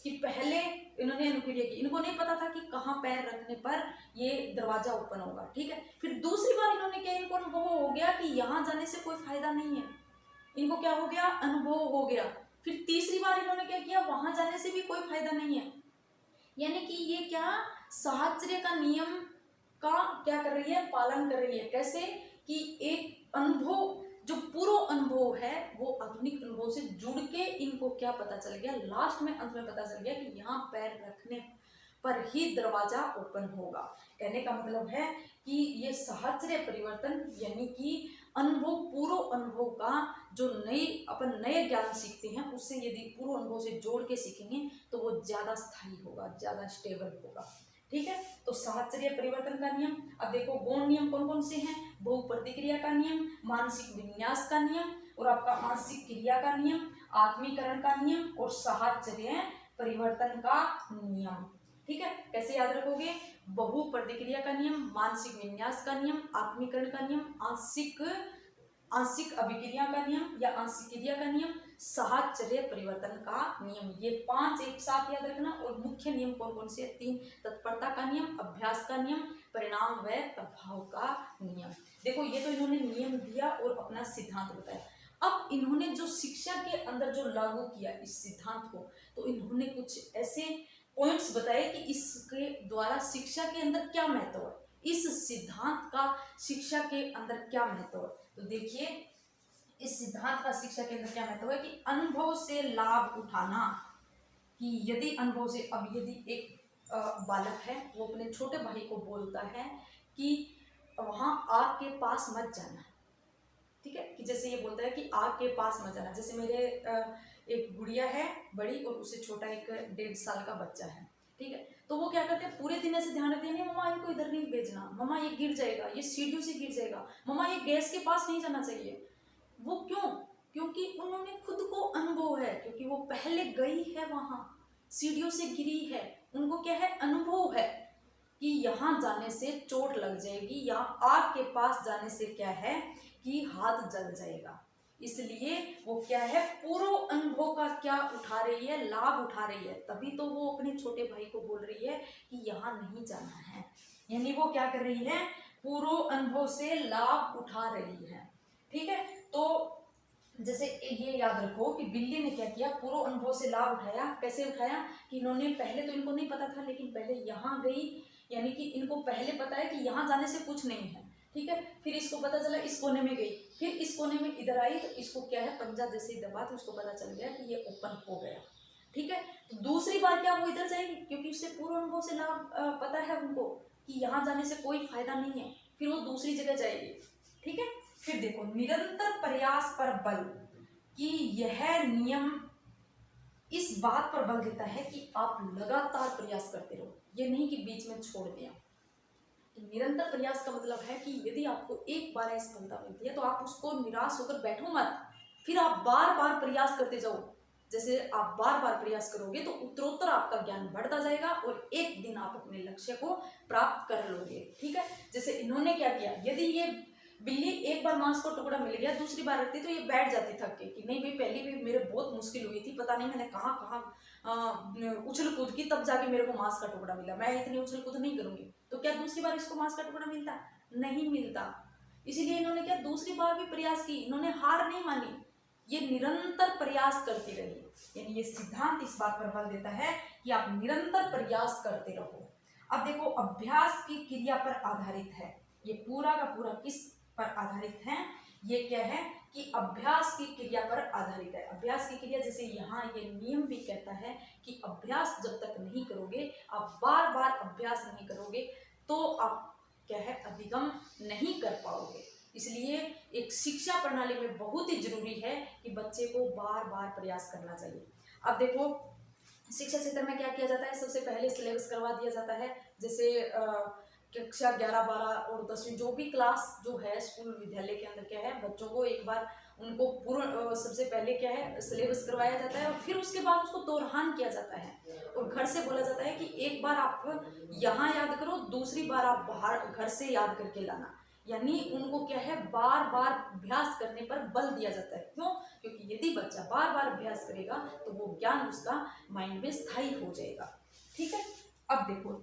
कि पहले इन्होंने अनुक्रिया की, इनको नहीं पता था कि कहाँ पैर रखने पर ये दरवाजा ओपन होगा। ठीक है, फिर दूसरी बार इन्होंने क्या, इनको अनुभव हो गया कि यहाँ जाने से कोई फायदा नहीं है, इनको क्या हो गया, अनुभव हो गया। फिर तीसरी बार इन्होंने क्या किया, वहां जाने से भी कोई फायदा नहीं है। यानी कि ये क्या, साहचर्य का नियम का क्या कर रही है, पालन कर रही है। कैसे कि एक अनुभव, जो पूर्व अनुभव है वो आधुनिक अनुभव से जुड़ के इनको क्या पता चल गया, लास्ट में अंत में पता चल गया कि यहाँ पैर रखने पर ही दरवाजा ओपन होगा। कहने का मतलब है कि ये साहचर्य परिवर्तन यानी कि अनुभव, पूर्व अनुभव का जो अपन नए ज्ञान सीखते हैं उससे यदि पूर्व अनुभव से जोड़ के सीखेंगे तो वो ज्यादा स्थायी होगा, ज्यादा स्टेबल होगा। ठीक है, तो साहचर्य परिवर्तन का नियम। अब देखो गौण नियम कौन कौन से हैं, बहुप्रतिक्रिया का नियम, मानसिक विन्यास का नियम और आपका आंशिक क्रिया का नियम, आत्मीकरण का नियम और साहचर्य परिवर्तन का नियम। ठीक है, कैसे याद रखोगे, बहु प्रतिक्रिया का नियम, मानसिक विन्यास का नियम, आत्मीकरण का नियम, आंशिक अभिक्रिया का नियम या आंशिक क्रिया का नियम, साहचर्य परिवर्तन का नियम। ये 5 एक साथ याद रखना। और मुख्य नियम कौन कौन से, 3, तत्परता का नियम, अभ्यास का नियम, परिणाम व प्रभाव का नियम। देखो ये तो इन्होंने नियम दिया और अपना सिद्धांत बताया। अब इन्होंने जो शिक्षा के अंदर जो लागू किया इस सिद्धांत को, तो इन्होंने कुछ ऐसे पॉइंट्स बताए कि इसके द्वारा शिक्षा के अंदर क्या महत्व है, इस सिद्धांत का शिक्षा के अंदर क्या महत्व है। तो देखिए इस सिद्धांत का शिक्षा के अंदर क्या महत्व है कि अनुभव से लाभ उठाना, कि यदि अनुभव से, अब यदि एक बालक है वो अपने छोटे भाई को बोलता है कि वहां आग के पास मत जाना, ठीक है, कि जैसे ये बोलता है कि आग के पास मत जाना। जैसे मेरे एक गुड़िया है बड़ी और उससे छोटा एक 1.5 साल का बच्चा है, ठीक है। तो वो क्या करते हैं, पूरे दिन ऐसे ध्यान रखते हैं, नहीं मम्मा इनको इधर नहीं भेजना, मम्मा ये गिर जाएगा, ये सीढ़ियों से गिर जाएगा, मम्मा ये गैस के पास नहीं जाना चाहिए। वो क्यों? क्योंकि उन्होंने खुद को अनुभव है, क्योंकि वो पहले गई है वहां, सीढ़ियों से गिरी है, उनको क्या है, अनुभव है कि यहाँ जाने से चोट लग जाएगी, या आग के पास जाने से क्या है कि हाथ जल जाएगा। इसलिए वो क्या है, पूर्व अनुभव का क्या उठा रही है, लाभ उठा रही है। तभी तो वो अपने छोटे भाई को बोल रही है कि यहाँ नहीं जाना है, यानी वो क्या कर रही है, पूर्व अनुभव से लाभ उठा रही है, ठीक है। तो जैसे ये याद रखो कि बिल्ली ने क्या किया, पूर्व अनुभव से लाभ उठाया। कैसे उठाया कि इन्होंने पहले तो इनको नहीं पता था, लेकिन पहले यहाँ गई, यानी कि इनको पहले पता है कि यहाँ जाने से कुछ नहीं है, ठीक है। फिर इसको पता चला इस कोने में गई, फिर इस कोने में इधर आई, तो इसको क्या है, पंजा जैसे ही दबा तो उसको पता चल गया कि ये ओपन हो गया, ठीक है। तो दूसरी बार क्या वो इधर जाएगी, क्योंकि उससे पूर्व अनुभव से लाभ पता है उनको कि यहाँ जाने से कोई फायदा नहीं है, फिर वो दूसरी जगह जाएगी, ठीक है। फिर देखो, निरंतर प्रयास पर बल, कि यह नियम इस बात पर बल देता है कि आप लगातार प्रयास करते रहो, ये नहीं कि बीच में छोड़ दिया। तो निरंतर प्रयास का मतलब है कि यदि आपको एक बार असफलता मिलती है तो आप उसको निराश होकर बैठो मत, फिर आप बार बार प्रयास करते जाओ। जैसे आप बार बार प्रयास करोगे तो उत्तरोत्तर आपका ज्ञान बढ़ता जाएगा और एक दिन आप अपने लक्ष्य को प्राप्त कर लोगे, ठीक है। जैसे इन्होंने क्या किया, यदि ये बिल्ली एक बार मांस का टुकड़ा मिल गया, दूसरी बार रखती तो ये बैठ जाती थक के कि नहीं भाई, पहली भी मेरे बहुत मुश्किल हुई थी, पता नहीं मैंने कहाँ कहाँ उछल कूद की, तब जाके मेरे को मांस का टुकड़ा मिला, मैं इतनी उछल कूद नहीं करूंगी। तो क्या दूसरी बार इसको मांस का टुकड़ा मिलता? नहीं मिलता। इसीलिए इन्होंने क्या, दूसरी बार भी प्रयास की, इन्होंने हार नहीं मानी, ये निरंतर प्रयास करती रही। यानी ये सिद्धांत इस बात पर बल देता है कि आप निरंतर प्रयास करते रहो। अब देखो, अभ्यास की क्रिया पर आधारित है, ये पूरा का पूरा किस पर आधारित है, ये क्या है कि अभ्यास की क्रिया पर आधारित है। अभ्यास की क्रिया, जैसे यहाँ ये नियम भी कहता है कि अभ्यास जब तक नहीं करोगे, आप बार बार अभ्यास नहीं करोगे, तो आप क्या है, अधिगम नहीं कर पाओगे। इसलिए एक शिक्षा प्रणाली में बहुत ही जरूरी है कि बच्चे को बार बार प्रयास करना चाहिए। अब देखो, शिक्षा क्षेत्र में क्या किया जाता है, सबसे पहले सिलेबस करवा दिया जाता है। जैसे कक्षा 11, 12 और 10वीं जो भी क्लास जो है स्कूल विद्यालय के अंदर क्या है, बच्चों को एक बार उनको पूर्ण सबसे पहले क्या है, सिलेबस करवाया जाता है, और फिर उसके बाद उसको दोहरान किया जाता है। और घर से बोला जाता है कि एक बार आप यहाँ याद करो, दूसरी बार आप बाहर घर से याद करके लाना। यानी उनको क्या है, बार बार अभ्यास करने पर बल दिया जाता है। क्यों? क्योंकि यदि बच्चा बार बार अभ्यास करेगा तो वो ज्ञान उसका माइंड में स्थायी हो जाएगा, ठीक है। अब देखो,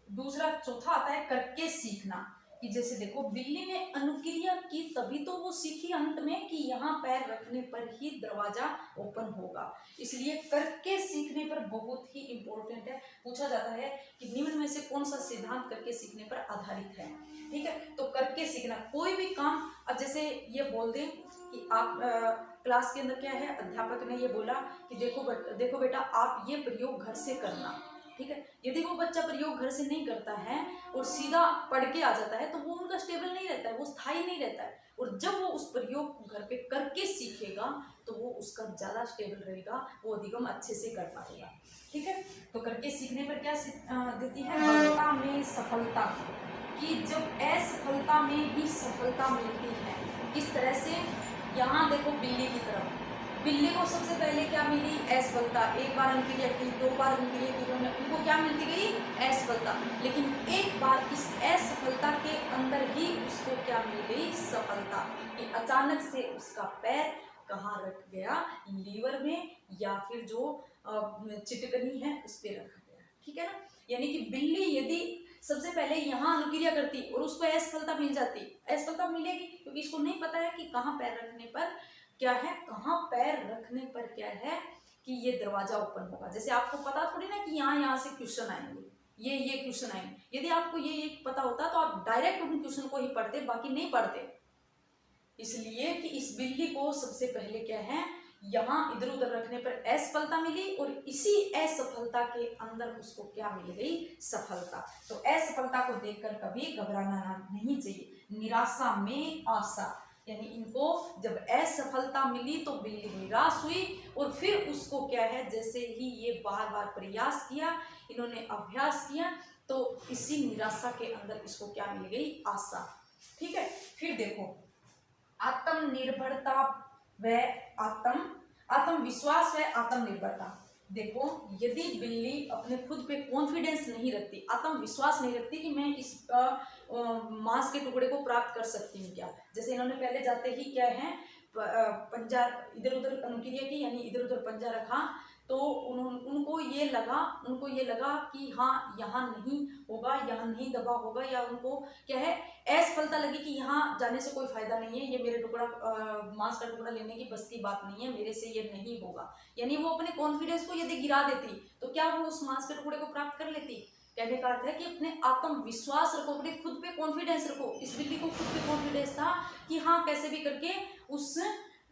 दूसरा चौथा आता है करके सीखना, कि जैसे देखो, बिल्ली ने अनुक्रिया की तभी तो वो सीखी अंत में कि यहाँ पैर रखने पर ही दरवाजा ओपन होगा। इसलिए करके सीखने पर बहुत ही इंपॉर्टेंट है। पूछा जाता है कि निम्न में से कौन सा सिद्धांत करके सीखने पर आधारित है, ठीक है। तो करके सीखना, कोई भी काम, अब जैसे ये बोल दें कि आप क्लास के अंदर क्या है, अध्यापक ने ये बोला कि देखो बेटा, आप ये प्रयोग घर से करना, ठीक है। यदि वो बच्चा प्रयोग घर से नहीं करता है और सीधा पढ़ के आ जाता है तो वो उनका स्टेबल नहीं रहता है, वो स्थायी नहीं रहता है। और जब वो उस प्रयोग को घर पे करके सीखेगा तो वो उसका ज़्यादा स्टेबल रहेगा, वो अधिगम अच्छे से कर पाएगा, ठीक है। तो करके सीखने पर क्या देती है, सफलता में सफलता, कि जब असफलता में ही सफलता मिलती है। इस तरह से यहाँ देखो, बिल्ली की तरफ, बिल्ली को सबसे पहले क्या मिली, असफलता। एक बार अनुक्रिया की, 2 बार अनुक्रिया की, उनको क्या मिलती गई, असफलता। लेकिन एक बार इस असफलता के अंदर ही उसको क्या मिल गई, सफलता, कि अचानक से उसका पैर कहाँ रख गया, लीवर में, या फिर जो चिटकनी है उस पर रखा गया, ठीक है ना। यानी कि बिल्ली यदि सबसे पहले यहाँ अनुक्रिया करती और उसको असफलता मिल जाती, असफलता मिलेगी क्योंकि इसको नहीं पता है कि कहाँ पैर रखने पर क्या है, कहाँ पैर रखने पर क्या है कि ये दरवाजा ओपन होगा। जैसे आपको पता थोड़ी ना कि यहाँ से क्वेश्चन आएंगे, ये क्वेश्चन आएंगे। यदि आपको ये पता होता तो आप डायरेक्ट उन क्वेश्चन को ही पढ़ते, बाकी नहीं पढ़ते। इसलिए कि इस बिल्ली को सबसे पहले क्या है, यहाँ इधर उधर रखने पर असफलता मिली और इसी असफलता के अंदर उसको क्या मिल गई, सफलता। तो असफलता को देखकर कभी घबराना नहीं चाहिए। निराशा में आशा, यानी इनको जब असफलता मिली तो बिल्ली निराश हुई और फिर उसको क्या है, जैसे ही ये बार बार प्रयास किया, इन्होंने अभ्यास किया, तो इसी निराशा के अंदर इसको क्या मिल गई, आशा। ठीक है, फिर देखो आत्मनिर्भरता व आत्मविश्वास व आत्मनिर्भरता। देखो यदि बिल्ली अपने खुद पे कॉन्फिडेंस नहीं रखती, आत्मविश्वास नहीं रखती कि मैं इस मांस के टुकड़े को प्राप्त कर सकती हूँ क्या, जैसे इन्होंने पहले जाते ही क्या है पंजा इधर उधर अनुक्रिया की, यानी इधर उधर पंजा रखा, तो उनको ये लगा कि हाँ यहाँ नहीं होगा, यहाँ नहीं दबा होगा, या उनको क्या है असफलता लगी कि यहाँ जाने से कोई फायदा नहीं है, ये मेरे टुकड़ा मांस का टुकड़ा लेने की बस की बात नहीं है, मेरे से ये नहीं होगा। यानी वो अपने कॉन्फिडेंस को यदि गिरा देती तो क्या वो उस मांस के टुकड़े को प्राप्त कर लेती। कहने का अर्थ है कि अपने आत्मविश्वास रखो, अपने खुद पे कॉन्फिडेंस रखो। इस बिल्ली को खुद पे कॉन्फिडेंस था कि हाँ कैसे भी करके उस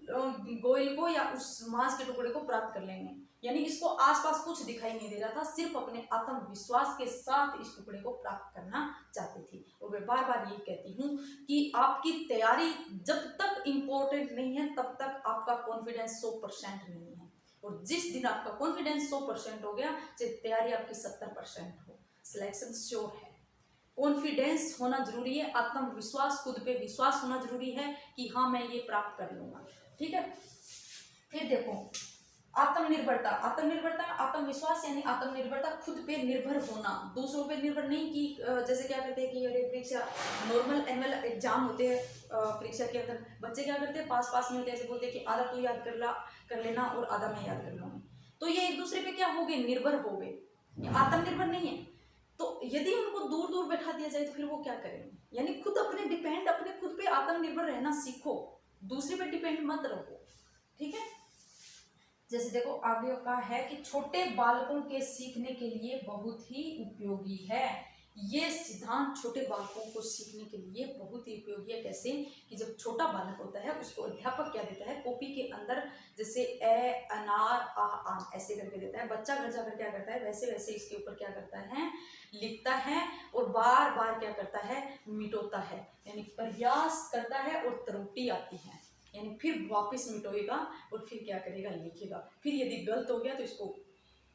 गोयल को या उस मांस के टुकड़े को प्राप्त कर लेंगे। यानी इसको आसपास कुछ दिखाई नहीं दे रहा था, सिर्फ अपने आत्मविश्वास के साथ इस टुकड़े को प्राप्त करना चाहती थी। और मैं बार बार ये कहती हूँ कि आपकी तैयारी जब तक इम्पोर्टेंट नहीं है तब तक आपका कॉन्फिडेंस 100% नहीं है, और जिस दिन आपका कॉन्फिडेंस 100% हो गया, चाहे तैयारी आपकी 70% हो, सिलेक्शन श्योर है। कॉन्फिडेंस होना जरूरी है, आत्मविश्वास, खुद पे विश्वास होना जरूरी है कि हाँ मैं ये प्राप्त कर लूंगा। ठीक है, फिर देखो आत्मनिर्भरता। आत्मविश्वास यानी आत्मनिर्भरता, खुद पे निर्भर होना, दूसरों पे निर्भर नहीं कि जैसे क्या करते हैं कि अरे परीक्षा नॉर्मल एनुअल एग्जाम होते हैं, परीक्षा के अंदर बच्चे क्या करते हैं पास में होते हैं, ऐसे बोलते हैं कि आधा तू याद कर लेना और आधा मैं याद कर लूँगी, तो ये एक दूसरे पे क्या हो गए, निर्भर हो गए, आत्मनिर्भर नहीं है। तो यदि उनको दूर दूर बैठा दिया जाए तो फिर वो क्या करेंगे। यानी खुद अपने खुद पे आत्मनिर्भर रहना सीखो, दूसरे पे डिपेंड मत रहो। ठीक है, जैसे देखो आगे का है कि छोटे बालकों के सीखने के लिए बहुत ही उपयोगी है। ये सिद्धांत छोटे बालकों को सीखने के लिए बहुत ही उपयोगी है। कैसे कि जब छोटा बालक होता है उसको अध्यापक क्या देता है, कॉपी के अंदर जैसे अनार आम ऐसे करके देता है, बच्चा घर जाकर क्या करता है वैसे वैसे इसके ऊपर क्या करता है, लिखता है और बार बार क्या करता है, मिटोता है, यानी प्रयास करता है और त्रुटि आती है, यानी फिर वापस मिटोएगा और फिर क्या करेगा, लिखेगा, फिर यदि गलत हो गया तो इसको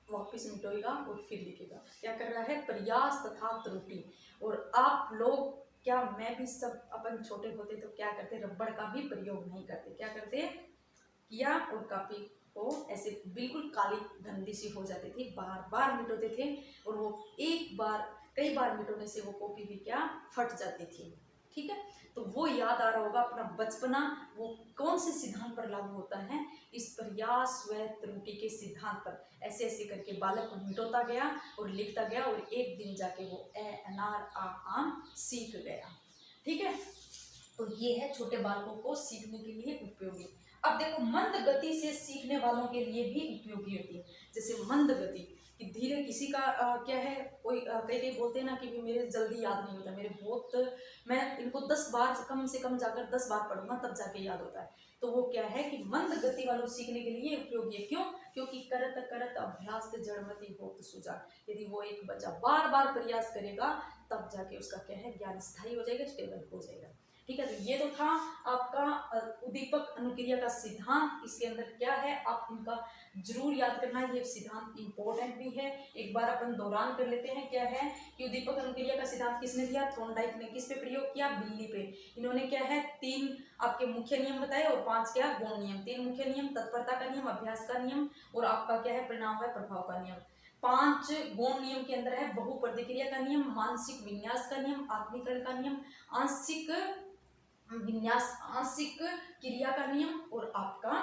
वापस मिटोएगा और फिर लिखेगा। क्या कर रहा है, प्रयास तथा त्रुटि। और आप लोग क्या, मैं भी सब अपन छोटे होते तो क्या करते, रबड़ का भी प्रयोग नहीं करते, क्या करते किया और कॉपी को ऐसे बिल्कुल काली गंदी सी हो जाती थी, बार बार मिटोते थे और वो एक बार कई बार मिटोने से वो कॉपी भी क्या फट जाती थी। ठीक है, तो वो याद आ रहा होगा अपना बचपना, वो कौन से सिद्धांत पर लागू होता है, इस प्रयास व त्रुटि के सिद्धांत पर। ऐसे ऐसे करके बालक को मिटोता गया और लिखता गया और एक दिन जाके वो अनार आम सीख गया। ठीक है, तो ये है छोटे बालकों को सीखने के लिए उपयोगी। अब देखो मंद गति से सीखने वालों के लिए भी उपयोगी होती है। जैसे मंद गति कि धीरे, किसी का क्या है, कोई कई बोलते हैं ना कि भी मेरे जल्दी याद नहीं होता, मेरे बहुत, मैं इनको 10 बार कम से कम जाकर 10 बार पढ़ूंगा तब जाके याद होता है। तो वो क्या है कि मंद गति वालों सीखने के लिए उपयोगी है। क्यों, क्योंकि करत करत अभ्यास से जड़मति होत सुजान। यदि वो एक बच्चा बार बार प्रयास करेगा तब जाके उसका क्या है, ज्ञान स्थायी हो जाएगा, स्टेबल हो जाएगा। ठीक है, तो ये तो था आपका उद्दीपक अनुक्रिया का सिद्धांत। इसके अंदर क्या है आप इनका जरूर याद करना है, ये सिद्धांत इंपॉर्टेंट भी है। एक बार अपन दोहरान कर लेते हैं। क्या है कि उद्दीपक अनुक्रिया का सिद्धांत किसने दिया, थॉर्नडाइक ने। किस पे प्रयोग किया, बिल्ली पे। इन्होंने क्या है 3 आपके मुख्य नियम बताए और 5 क्या गौण नियम। 3 मुख्य नियम, तत्परता का नियम, अभ्यास का नियम और आपका क्या है परिणाम व प्रभाव का नियम। 5 गौण नियम के अंदर है बहुप्रतिक्रिया का नियम, मानसिक विन्यास का नियम, आत्मीकरण का नियम, आंशिक विन्यास, आंशिक क्रिया का नियम और आपका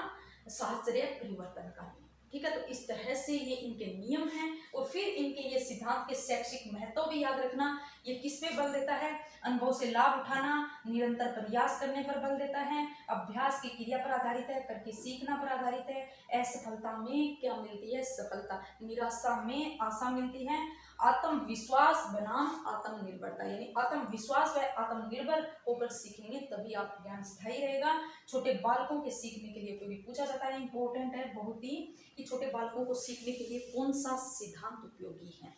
साहचर्य परिवर्तन का नियम। ठीक है, तो इस तरह से ये इनके नियम हैं। और फिर इनके ये सिद्धांत के शैक्षिक महत्व भी याद रखना। ये किस पे बल देता है, अनुभव से लाभ उठाना, निरंतर प्रयास करने पर बल देता है, अभ्यास की क्रिया पर आधारित है, करके सीखना पर आधारित है, असफलता में क्या मिलती है, सफलता, निराशा में आशा मिलती है, आत्मविश्वास बनाम आत्मनिर्भरता, यानी आत्मविश्वास व आत्मनिर्भर होकर सीखेंगे तभी आप ज्ञान स्थायी रहेगा। छोटे बालकों के सीखने के लिए उपयोगी पूछा जाता है, इंपॉर्टेंट है बहुत ही, कि छोटे बालकों को सीखने के लिए कौन सा सिद्धांत उपयोगी है।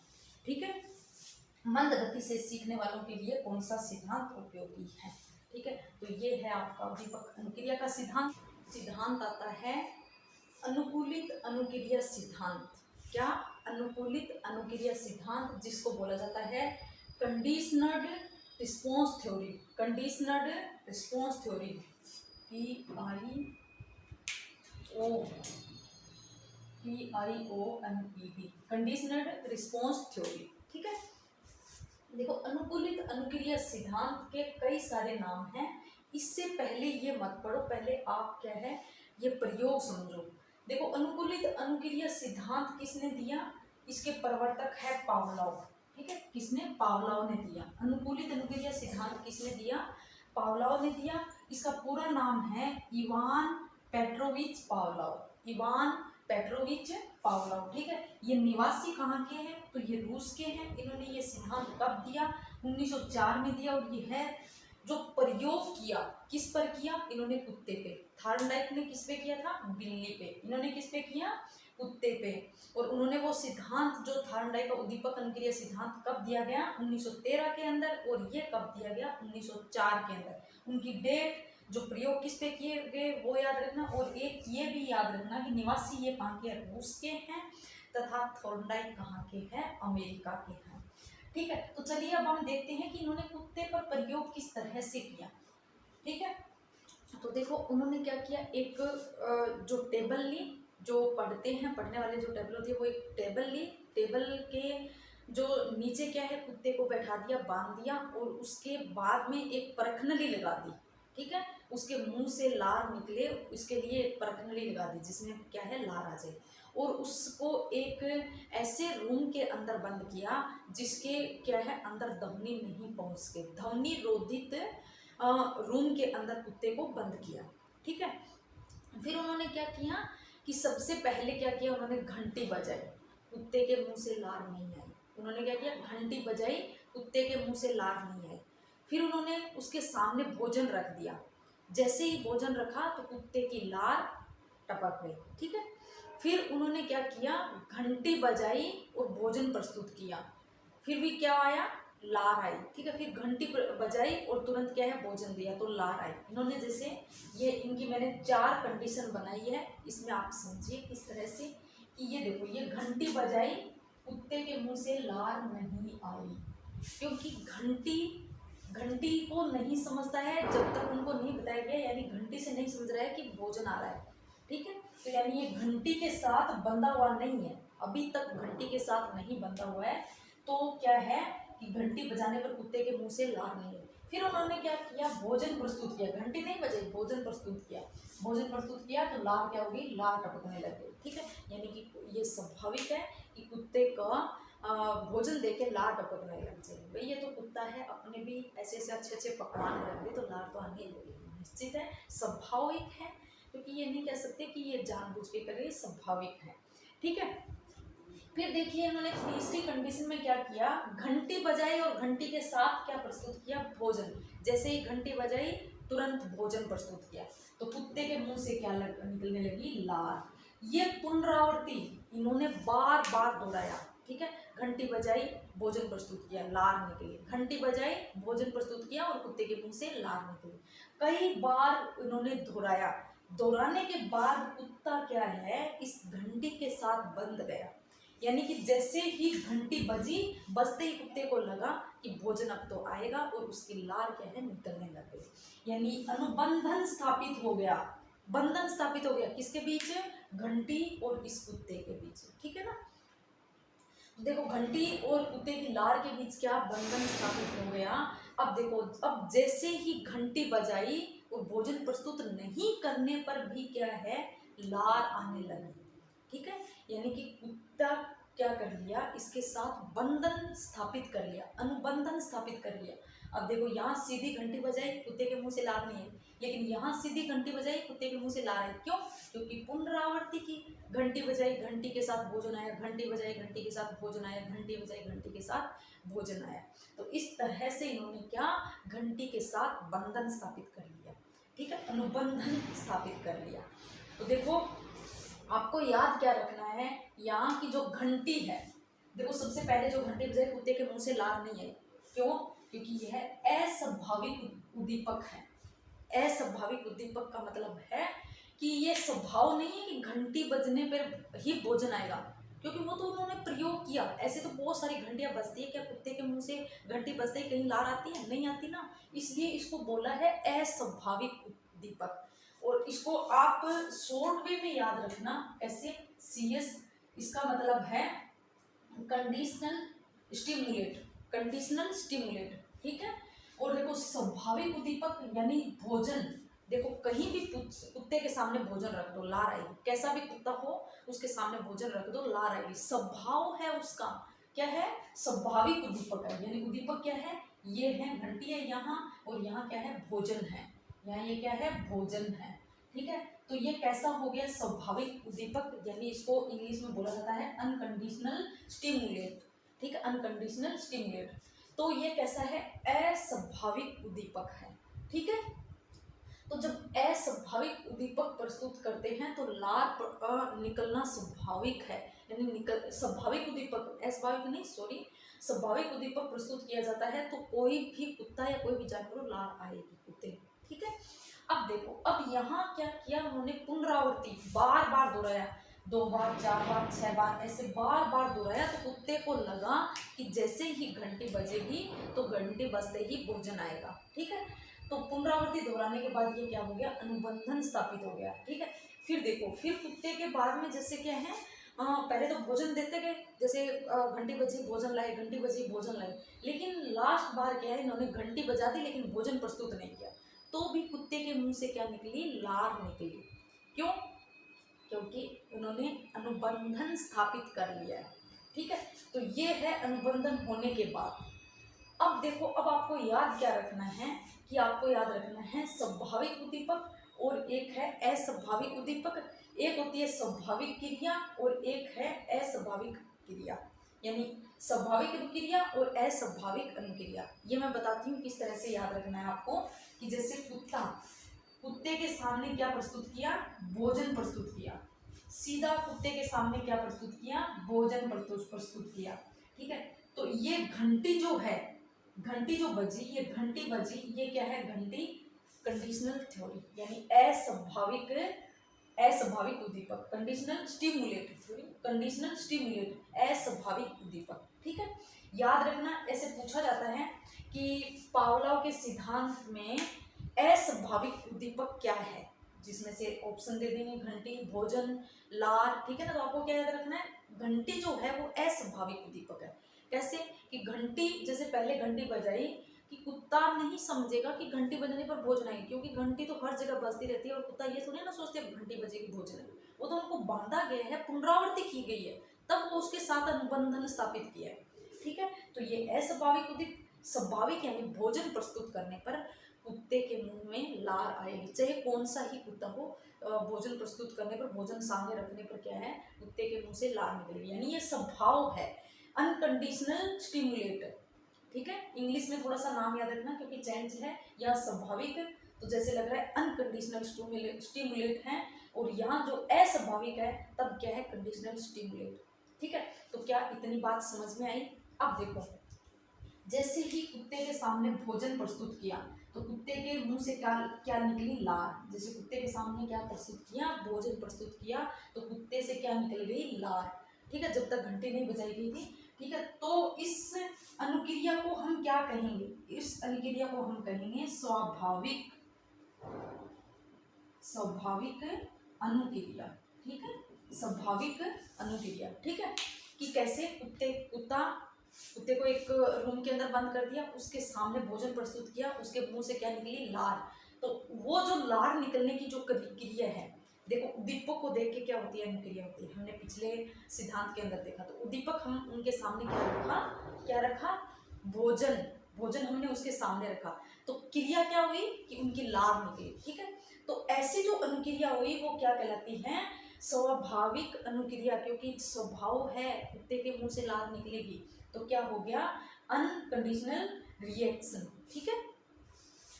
ठीक है, मंद गति से सीखने वालों के लिए कौन सा सिद्धांत उपयोगी है। ठीक है, तो ये है आपका उद्दीपक अनुक्रिया का सिद्धांत। सिद्धांत आता है अनुकूलित अनुक्रिया सिद्धांत। क्या? अनुकूलित अनुक्रिया सिद्धांत, जिसको बोला जाता है conditioned response theory. Conditioned response theory, PIONED, conditioned response theory. ठीक है, देखो अनुकूलित अनुक्रिया सिद्धांत के कई सारे नाम हैं। इससे पहले ये मत पढ़ो, पहले आप क्या है ये प्रयोग समझो। देखो अनुकूलित अनुक्रिया सिद्धांत किसने दिया? इसके प्रवर्तक है पावलोव। ठीक है, किसने? पावलोव ने दिया। अनुकूलित अनुक्रिया सिद्धांत किसने दिया? पावलोव ने दिया। इसका पूरा नाम है Ivan Petrovich Pavlov. Ivan Petrovich Pavlov. ठीक है, ये निवासी कहाँ के हैं? तो ये रूस के हैं। इन्होंने ये सिद्धांत कब दिया? 1904 में दिया। और ये है जो प्रयोग किया, किस पर किया? इन्होंने कुत्ते पे। थॉर्नडाइक ने किस पे किया था? बिल्ली पे। इन्होंने किस पे किया? कुत्ते पे। और उन्होंने वो सिद्धांत जो थॉर्नडाइक का उद्दीपक अनुक्रिया सिद्धांत कब दिया गया? 1913 के अंदर। और ये कब दिया गया? 1904 के अंदर। उनकी डेट, जो प्रयोग किस पे किए गए वो याद रखना। और एक ये भी याद रखना कि निवासी ये कहाँ के? रूस के हैं, तथा थॉर्नडाइक कहाँ के हैं? अमेरिका के हैं। ठीक है, तो चलिए अब हम देखते हैं कि इन्होंने कुत्ते पर प्रयोग किस तरह से किया। ठीक है, तो देखो उन्होंने क्या किया, एक जो टेबल ली, जो पढ़ते हैं, पढ़ने वाले जो टेबल होती है वो एक टेबल ली। टेबल के जो नीचे क्या है, कुत्ते को बैठा दिया, बांध दिया। और उसके बाद में एक परखनली लगा दी। ठीक है, उसके मुंह से लार निकले, इसके लिए एक परखनली लगा दी जिसमें क्या है, लार आ जाए। और उसको एक ऐसे रूम के अंदर बंद किया जिसके क्या है, अंदर ध्वनि नहीं पहुंच सके। ध्वनि रोधित रूम के अंदर कुत्ते को बंद किया। ठीक है, फिर उन्होंने क्या किया कि सबसे पहले क्या किया, उन्होंने घंटी बजाई, कुत्ते के मुंह से लार नहीं आई। उन्होंने क्या किया, घंटी बजाई, कुत्ते के मुंह से लार नहीं आई। फिर उन्होंने उसके सामने भोजन रख दिया। जैसे ही भोजन रखा तो कुत्ते की लार टपक गई। ठीक है, फिर उन्होंने क्या किया, घंटी बजाई और भोजन प्रस्तुत किया। फिर भी क्या आया, लार आई। ठीक है, फिर घंटी बजाई और तुरंत क्या है, भोजन दिया तो लार आई। इन्होंने जैसे ये इनकी मैंने 4 कंडीशन बनाई है, इसमें आप समझिए किस तरह से कि ये देखो, ये घंटी बजाई, कुत्ते के मुंह से लार नहीं आई। क्योंकि घंटी को नहीं समझता है जब तक उनको नहीं बताया गया, यानी घंटी से नहीं समझ रहा है कि भोजन आ रहा है। ठीक है, तो यानी ये घंटी के साथ बंधा हुआ नहीं है, अभी तक घंटी के साथ नहीं बंधा हुआ है। तो क्या है कि घंटी बजाने पर कुत्ते के मुंह से लार नहीं है। फिर उन्होंने क्या किया, भोजन प्रस्तुत किया। घंटी नहीं बजाई, भोजन प्रस्तुत किया। भोजन प्रस्तुत किया तो लार क्या होगी, लार टपकने लग गई। ठीक है, यानी कि ये स्वाभाविक है कि कुत्ते का भोजन देके लार टपकने लग जाए। भाई ये तो कुत्ता है, अपने भी ऐसे ऐसे अच्छे अच्छे पकवान रख दे तो लार तो आने लगेगी, निश्चित है, स्वाभाविक है। क्योंकि ये नहीं कह सकते कि ये जानबूझ के करे, स्वाभाविक है। ठीक है, फिर देखिए इन्होंने तीसरी कंडीशन में क्या किया, घंटी बजाई और घंटी के साथ क्या प्रस्तुत किया, भोजन। जैसे ही घंटी बजाई तुरंत भोजन प्रस्तुत किया तो कुत्ते के मुंह से क्या निकलने लगी, लार। ये पुनरावृत्ति इन्होंने बार बार दोहराया। ठीक है, घंटी बजाई, भोजन प्रस्तुत किया, लार निकली। घंटी बजाई, भोजन प्रस्तुत किया और कुत्ते के मुंह से लार निकली। कई बार इन्होंने दोहराया। दोहराने के बाद कुत्ता क्या है, इस घंटी के साथ बंध गया। यानी कि जैसे ही घंटी बजी, बजते ही कुत्ते को लगा कि भोजन अब तो आएगा, और उसकी लार क्या है, निकलने लग गई। यानी अनुबंधन स्थापित हो गया। बंधन स्थापित हो गया किसके बीच, घंटी और इस कुत्ते के बीच। ठीक है ना, देखो घंटी और कुत्ते की लार के बीच क्या बंधन स्थापित हो गया। अब देखो, अब जैसे ही घंटी बजाई और भोजन प्रस्तुत नहीं करने पर भी क्या है, लार आने लगी। ठीक है, यानी कि कुत्ता क्या कर लिया, इसके साथ बंधन स्थापित कर लिया, अनुबंधन स्थापित कर लिया। अब देखो यहाँ सीधी घंटी बजाई, कुत्ते के मुंह से लार नहीं है, लेकिन यहाँ सीधी घंटी बजाई, कुत्ते के मुंह से लार है। क्यों? क्योंकि पुनरावृत्ति की। घंटी बजाई, घंटी के साथ भोजन आया, घंटी बजाई, घंटी के साथ भोजन आया, घंटी बजाई, घंटी के साथ भोजन आया। तो इस तरह से इन्होंने क्या, घंटी के साथ बंधन स्थापित कर लिया। ठीक है, अनुबंधन स्थापित कर लिया। तो देखो आपको याद क्या रखना है, यहाँ की जो घंटी है, देखो सबसे पहले जो घंटी बजाई, कुत्ते के मुंह से लार नहीं है। क्यों? क्योंकि यह अस्वाभाविक उद्दीपक है। अस्वाभाविक उद्दीपक का मतलब है कि ये स्वभाव नहीं है कि घंटी बजने पर ही भोजन आएगा, क्योंकि वो तो उन्होंने प्रयोग किया। ऐसे तो बहुत सारी घंटियां बजती है, क्या कुत्ते के मुंह से घंटी बजते ही कहीं लार आती है? नहीं आती ना। इसलिए इसको बोला है अस्वाभाविक उद्दीपक। और इसको आप शॉर्ट वे में याद रखना कैसे, CS, इसका मतलब है कंडीशनल स्टिमुलेट, कंडीशनल स्टिमुलेट, ठीक है। और देखो स्वाभाविक उद्दीपक यानी भोजन, देखो कहीं भी कुत्ते के सामने भोजन रख दो लार आएगी, कैसा भी कुत्ता हो उसके सामने भोजन रख दो लार आएगी, स्वभाव है उसका। क्या है? स्वाभाविक उद्दीपक है। यानी उद्दीपक क्या है? ये है घंटी है यहाँ, और यहाँ क्या है? भोजन है। यहाँ ये क्या है? भोजन है, ठीक है। तो ये कैसा हो गया? स्वाभाविक उद्दीपक, यानी इसको इंग्लिश में बोला जाता है अनकंडीशनल स्टिमुलेट, ठीक है, अनकंडीशनल स्टिमुलेट। तो ये कैसा है? अस्वाभाविक उद्दीपक है, ठीक है। तो जब अस्वाभाविक उद्दीपक प्रस्तुत करते हैं तो लार निकलना स्वाभाविक है, यानी निकल स्वाभाविक उद्दीपक, अस्वाभाविक नहीं, सॉरी, स्वाभाविक उद्दीपक प्रस्तुत किया जाता है तो कोई भी कुत्ता या कोई भी जानवर लार आएगी कुत्ते, ठीक है। अब देखो, अब यहाँ क्या किया उन्होंने? पुनरावृत्ति, बार बार दोहराया, 2 बार, 4 बार, 6 बार, ऐसे बार बार दोहराया। तो कुत्ते को लगा कि जैसे ही घंटी बजेगी तो घंटी बजते ही भोजन आएगा, ठीक है। तो पुनरावृत्ति दोहराने के बाद ये क्या हो गया? अनुबंधन स्थापित हो गया, ठीक है। फिर देखो, फिर कुत्ते के बाद में जैसे क्या है, पहले तो भोजन देते गए, जैसे घंटी बजी भोजन लाए, घंटी बजी भोजन लाए, लेकिन लास्ट बार क्या है, इन्होंने घंटी बजा दी लेकिन भोजन प्रस्तुत नहीं किया, तो भी कुत्ते के मुंह से क्या निकली? लार निकली। क्यों? क्योंकि उन्होंने अनुबंधन स्थापित कर लिया है, ठीक है। तो ये है अनुबंधन होने के बाद। अब देखो, अब आपको याद क्या रखना है कि आपको याद रखना है स्वाभाविक उद्दीपक और एक है अस्वाभाविक उद्दीपक। एक होती है स्वाभाविक क्रिया और एक है अस्वाभाविक क्रिया, यानी स्वाभाविक अनुक्रिया और अस्वाभाविक अनुक्रिया। ये मैं बताती हूँ किस तरह से याद रखना है आपको। कि जैसे कुत्ते के सामने क्या प्रस्तुत किया? भोजन प्रस्तुत किया। सीधा कुत्ते के सामने क्या प्रस्तुत किया? भोजन प्रस्तुत किया, ठीक है। तो ये घंटी जो है, घंटी जो बजी, ये घंटी बजी, ये क्या है? घंटी कंडीशनल थ्योरी, यानी अस्वाभाविक उद्दीपक, कंडीशनल स्टिमुलेट, कंडीशनल स्टिमुलेट, अस्वाभाविक उद्दीपक, ठीक है। याद रखना, ऐसे पूछा जाता है कि पावलोव के सिद्धांत में अस्वाभाविक उद्दीपक क्या है, जिसमें से ऑप्शन दे देंगे घंटी, भोजन, लार, ठीक है ना। तो आपको क्या याद रखना है? घंटी जो है वो अस्वाभाविक उद्दीपक है। कैसे? कि घंटी, जैसे पहले घंटी बजाई, कि कुत्ता नहीं समझेगा कि घंटी बजने पर भोजन आएगी, क्योंकि घंटी तो हर जगह बजती रहती है और कुत्ता ये थोड़ी ना सोचते हैं घंटी बजेगी भोजन आएगी। वो तो उनको बांधा गया है, पुनरावृत्ति की गई है, तब वो उसके साथ अनुबंधन स्थापित किया है, ठीक है। तो ये अस्वाभाविक उद्दीपक, स्वाभाविक यानी भोजन प्रस्तुत करने पर कुत्ते के मुंह में लार आएगी, चाहे कौन सा ही कुत्ता हो। भोजन प्रस्तुत करने पर, भोजन सामने रखने पर क्या है? कुत्ते के मुंह से लार निकलेगी, यानी ये स्वभाव है, अनकंडीशनल स्टिमुलेट, ठीक है। इंग्लिश में थोड़ा सा नाम याद रखना क्योंकि चेंज है। यह स्वाभाविक, तो जैसे लग रहा है अनकंडीशनल स्टिमुलेट है, और यहाँ जो अस्वाभाविक है तब क्या है? कंडीशनल स्टिमुलेट, ठीक है। तो क्या इतनी बात समझ में आई? अब देखो, जैसे ही कुत्ते के सामने भोजन प्रस्तुत किया तो कुत्ते के मुंह से क्या क्या निकली? लार। जैसे कुत्ते के सामने क्या प्रस्तुत किया? भोजन प्रस्तुत किया, तो कुत्ते से क्या निकल गई? लार, ठीक है, जब तक घंटी नहीं बजाई गई थी, ठीक है। तो इस अनुक्रिया को हम क्या कहेंगे? इस अनुक्रिया को हम कहेंगे स्वाभाविक अनुक्रिया, ठीक है, स्वाभाविक अनुक्रिया, ठीक है। कि कैसे? कुत्ते को एक रूम के अंदर बंद कर दिया, उसके सामने भोजन प्रस्तुत किया, उसके मुंह से क्या निकली? लार। तो वो जो लार निकलने की जो क्रिया है, देखो उद्दीपक को देख के क्या होती है? अनुक्रिया होती है। हमने पिछले सिद्धांत के अंदर देखा, तो उद्दीपक हम उनके सामने क्या रखा? भोजन हमने उसके सामने रखा, तो क्रिया क्या हुई? कि उनकी लार निकली, ठीक है। तो ऐसी जो अनुक्रिया हुई वो क्या कहलाती है? स्वाभाविक अनुक्रिया, क्योंकि स्वभाव है कुत्ते के मुंह से लार निकलेगी, तो क्या हो गया? अनकंडीशनल रिएक्शन, ठीक है।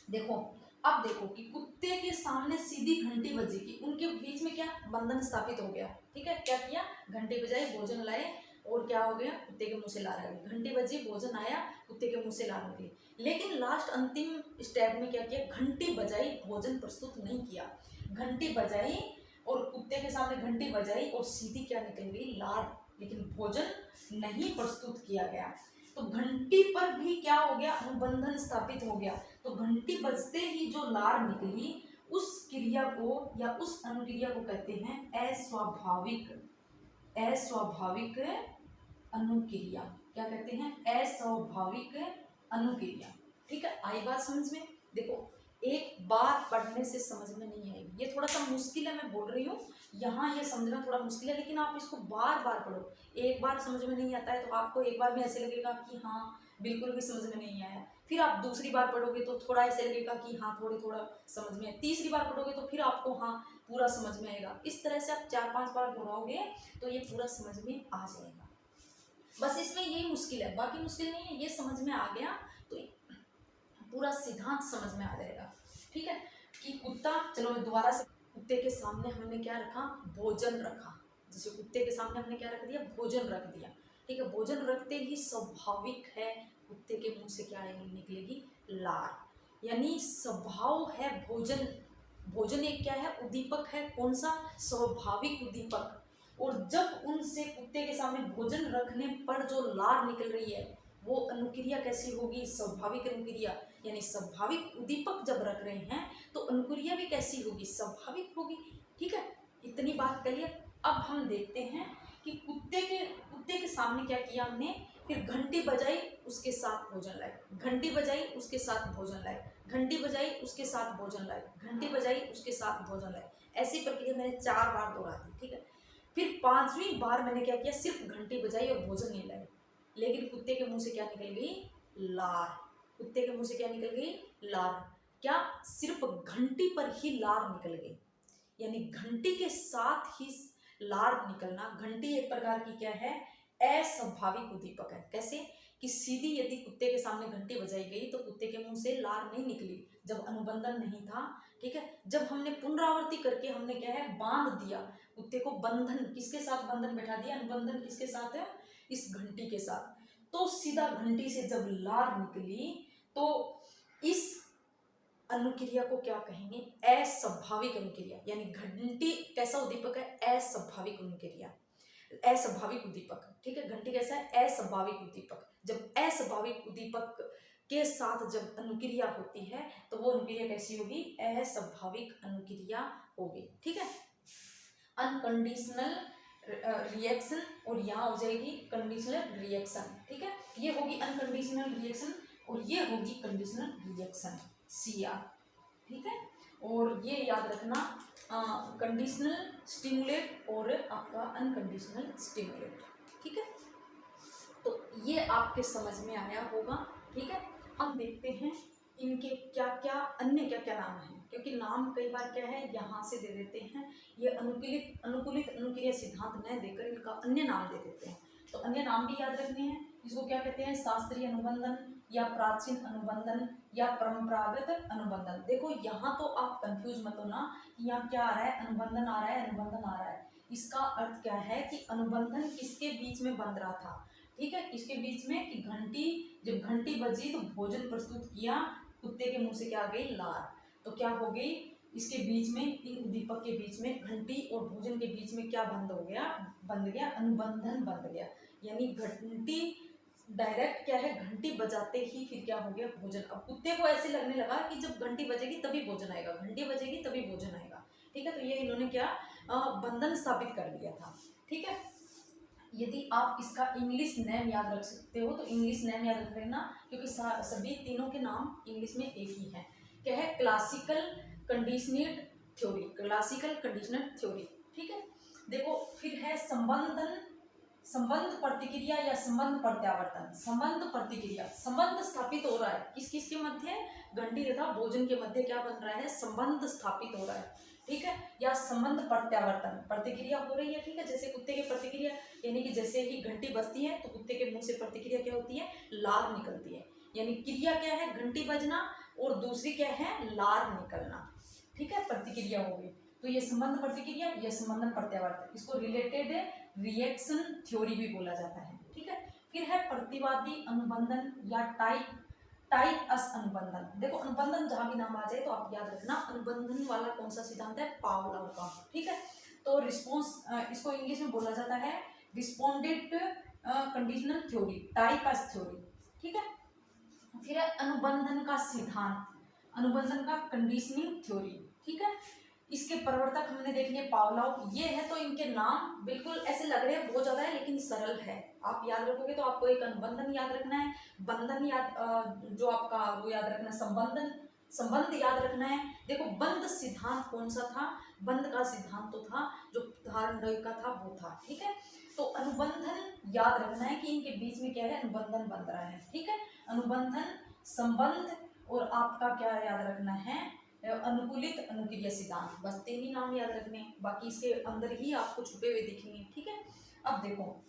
देखो, अब देखो कि कुत्ते के सामने सीधी घंटी बजी, कि उनके बीच में क्या बंधन स्थापित हो गया, ठीक है। क्या किया? घंटी बजाई, भोजन लाए, और क्या हो गया? कुत्ते के मुंह से लार आ गई। घंटी बजी, भोजन आया, कुत्ते के मुंह से लार निकली। लेकिन लास्ट अंतिम स्टेप में क्या किया, घंटी बजाई, भोजन प्रस्तुत नहीं किया। घंटी बजाई और कुत्ते के सामने घंटी बजाई और सीधी क्या निकल गई, लार, लेकिन भोजन नहीं प्रस्तुत किया गया। तो घंटी पर भी क्या हो गया, अनुबंधन स्थापित हो गया। तो घंटी बजते ही जो लार निकली उस क्रिया को या उस अनुक्रिया को कहते हैं अस्वाभाविक, अस्वाभाविक अनुक्रिया। क्या कहते हैं, अस्वाभाविक अनुक्रिया। ठीक है, आई बात समझ में। देखो, एक बार पढ़ने से समझ में नहीं आएगी, ये थोड़ा सा मुश्किल है, मैं बोल रही हूँ यहाँ ये समझना थोड़ा मुश्किल है, लेकिन आप इसको बार बार पढ़ो। एक बार समझ में नहीं आता है तो आपको एक बार में ऐसे लगेगा कि हाँ बिल्कुल भी समझ में नहीं आया, फिर आप दूसरी बार पढ़ोगे तो थोड़ा ऐसे लगेगा कि हाँ थोड़ा समझ में आया, तीसरी बार पढ़ोगे तो फिर आपको हाँ पूरा समझ में आएगा। इस तरह से आप 4-5 बार दोहराओगे तो ये पूरा समझ में आ जाएगा। बस इसमें यही मुश्किल है, बाकी मुश्किल नहीं है, ये समझ में आ गया तो पूरा सिद्धांत समझ में आ जाएगा। ठीक है, कि कुत्ता, चलो दोबारा से, कुत्ते के सामने हमने क्या रखा, भोजन रखा। जैसे कुत्ते के सामने हमने क्या रख दिया, भोजन रख दिया। ठीक है, भोजन रखते ही स्वाभाविक है कुत्ते के मुंह से क्या निकलेगी, लार, यानी स्वभाव है भोजन। भोजन एक क्या है, उद्दीपक है, कौन सा, स्वाभाविक उद्दीपक। और जब उनसे कुत्ते के सामने भोजन रखने पर जो लार निकल रही है वो अनुक्रिया कैसी होगी, स्वाभाविक अनुक्रिया, यानी स्वाभाविक उद्दीपक जब रख रहे हैं तो अनुक्रिया भी कैसी होगी, स्वाभाविक होगी। ठीक है, इतनी बात करिए। अब हम देखते हैं कि कुत्ते के सामने क्या किया हमने, फिर घंटी बजाई उसके साथ भोजन लाए, घंटी बजाई उसके साथ भोजन लाए, घंटी बजाई उसके साथ भोजन लाए, घंटी बजाई उसके साथ भोजन लाए। ऐसी प्रक्रिया मैंने 4 बार दोहरा दी। ठीक है, फिर 5वीं बार मैंने क्या किया, सिर्फ घंटी बजाई और भोजन नहीं लाए, लेकिन कुत्ते के मुंह से क्या निकल गई, लार। कुत्ते के मुंह से क्या निकल गई, लार। क्या, सिर्फ घंटी पर ही लार निकल गई, यानी घंटी के साथ ही लार निकलना। घंटी एक प्रकार की क्या है, अस्वाभाविक उद्दीपक है। कैसे, कि सीधी यदि कुत्ते के सामने घंटी बजाई गई तो कुत्ते के मुंह से लार नहीं निकली जब अनुबंधन नहीं था। ठीक है, जब हमने पुनरावृत्ति करके हमने क्या है, बांध दिया कुत्ते को, बंधन, किसके साथ बंधन बैठा दिया, अनुबंधन किसके साथ है, इस घंटी के साथ, तो सीधा घंटी से जब लार निकली तो इस अनुक्रिया को क्या कहेंगे, अस्वाभाविक अनुक्रिया। यानी घंटी कैसा उद्दीपक है, अस्वाभाविक अनुक्रिया, अस्वाभाविक उद्दीपक। ठीक है, घंटी कैसा है, अस्वाभाविक उद्दीपक। जब अस्वाभाविक उद्दीपक के साथ जब अनुक्रिया होती है तो वो अनुक्रिया कैसी होगी, अस्वाभाविक अनुक्रिया होगी। ठीक है, अनकंडीशनल रिएक्शन, और यहाँ हो जाएगी कंडीशनल रिएक्शन। ठीक है, ये होगी अनकंडीशनल रिएक्शन और ये होगी कंडीशनल रिएक्शन, CR। ठीक है, और ये याद रखना, कंडीशनल स्टिमुलेट और आपका अनकंडीशनल स्टिमुलेट। ठीक है, तो ये आपके समझ में आया होगा। ठीक है, अब देखते हैं इनके क्या क्या अन्य क्या क्या नाम हैं, क्योंकि नाम कई बार क्या है यहाँ से दे देते हैं, ये अनुकूलित अनुक्रिया सिद्धांत न देकर इनका अन्य नाम दे देते हैं। तो अन्य नाम भी याद रखने हैं। इसको क्या कहते हैं, शास्त्रीय अनुबंधन या प्राचीन अनुबंधन या परंपरागत अनुबंधन। देखो यहाँ तो आप कंफ्यूज मत होना कि यहाँ क्या आ रहा है, अनुबंधन आ रहा है, अनुबंधन आ रहा है। इसका अर्थ क्या है कि अनुबंधन किसके बीच में बन रहा था। ठीक है, इसके बीच में कि घंटी, जब घंटी बजी तो भोजन प्रस्तुत किया, कुत्ते के मुंह से क्या आ गई, लार। तो क्या हो गई, इसके बीच में, इन उद्दीपक के बीच में, घंटी और भोजन के बीच में क्या बंद हो गया, बंद गया, अनुबंधन बंद गया। यानी घंटी डायरेक्ट क्या है, घंटी बजाते ही फिर क्या हो गया, भोजन। अब कुत्ते को ऐसे लगने लगा कि जब घंटी बजेगी तभी भोजन आएगा, घंटी बजेगी तभी भोजन आएगा। ठीक है, तो ये इन्होंने क्या बंधन स्थापित कर दिया था। ठीक है, यदि आप इसका इंग्लिश नेम याद रख सकते हो तो इंग्लिश नेम याद रख लेना, क्योंकि सभी तीनों के नाम इंग्लिश में एक ही है। क्या है, classical conditioned theory, classical conditioned theory. ठीक है, देखो फिर है संबंध प्रतिक्रिया या संबंध प्रत्यावर्तन। संबंध प्रतिक्रिया, संबंध स्थापित हो रहा है किस किस के मध्य, घंटी तथा भोजन के मध्य क्या बन रहा है, संबंध स्थापित हो रहा है। ठीक है, या संबंध प्रत्यावर्तन, प्रतिक्रिया हो रही है। ठीक है, जैसे कुत्ते की प्रतिक्रिया, यानी कि जैसे ही घंटी बजती है तो कुत्ते के मुंह से प्रतिक्रिया क्या होती है, लार निकलती है। यानी क्रिया क्या है, घंटी बजना, और दूसरी क्या है, लार निकलना। ठीक है, प्रतिक्रिया हो गई। तो ये संबंध प्रतिक्रिया, ये संबंधन प्रत्यावर्तन, इसको रिलेटेड रिएक्शन थ्योरी भी बोला जाता है। ठीक है, फिर है प्रतिवादी अनुबंधन या टाइप अस अनुबंधन। देखो अनुबंधन जहां भी नाम आ जाए तो आप याद रखना अनुबंधन वाला कौन सा सिद्धांत है, पावलोव का। ठीक है, तो रिस्पॉन्स, इसको इंग्लिश में बोला जाता है रिस्पोंडेंट कंडीशनल थ्योरी, टाइप अस थ्योरी। ठीक है, फिर है अनुबंधन का सिद्धांत, अनुबंधन का कंडीशनिंग थ्योरी। ठीक है, इसके प्रवर्तक हमने देख लिए पावलोव। ये है तो इनके नाम बिल्कुल ऐसे लग रहे हैं बहुत ज्यादा है, लेकिन सरल है। आप याद रखोगे तो आपको एक अनुबंधन याद रखना है, बंधन याद जो आपका वो याद रखना है, संबंधन संबंध याद रखना है। देखो बंध सिद्धांत कौन सा था, बंध का सिद्धांत तो था जो धारणा का था वो था। ठीक है, तो अनुबंधन याद रखना है कि इनके बीच में क्या है, अनुबंधन बन रहा है। ठीक है, अनुबंधन, संबंध और आपका क्या याद रखना है, अनुकूलित अनुक्रिया सिद्धांत। बस 3 ही नाम याद रखने हैं, बाकी इसके अंदर ही आपको छुपे हुए दिखेंगे। ठीक है, अब देखो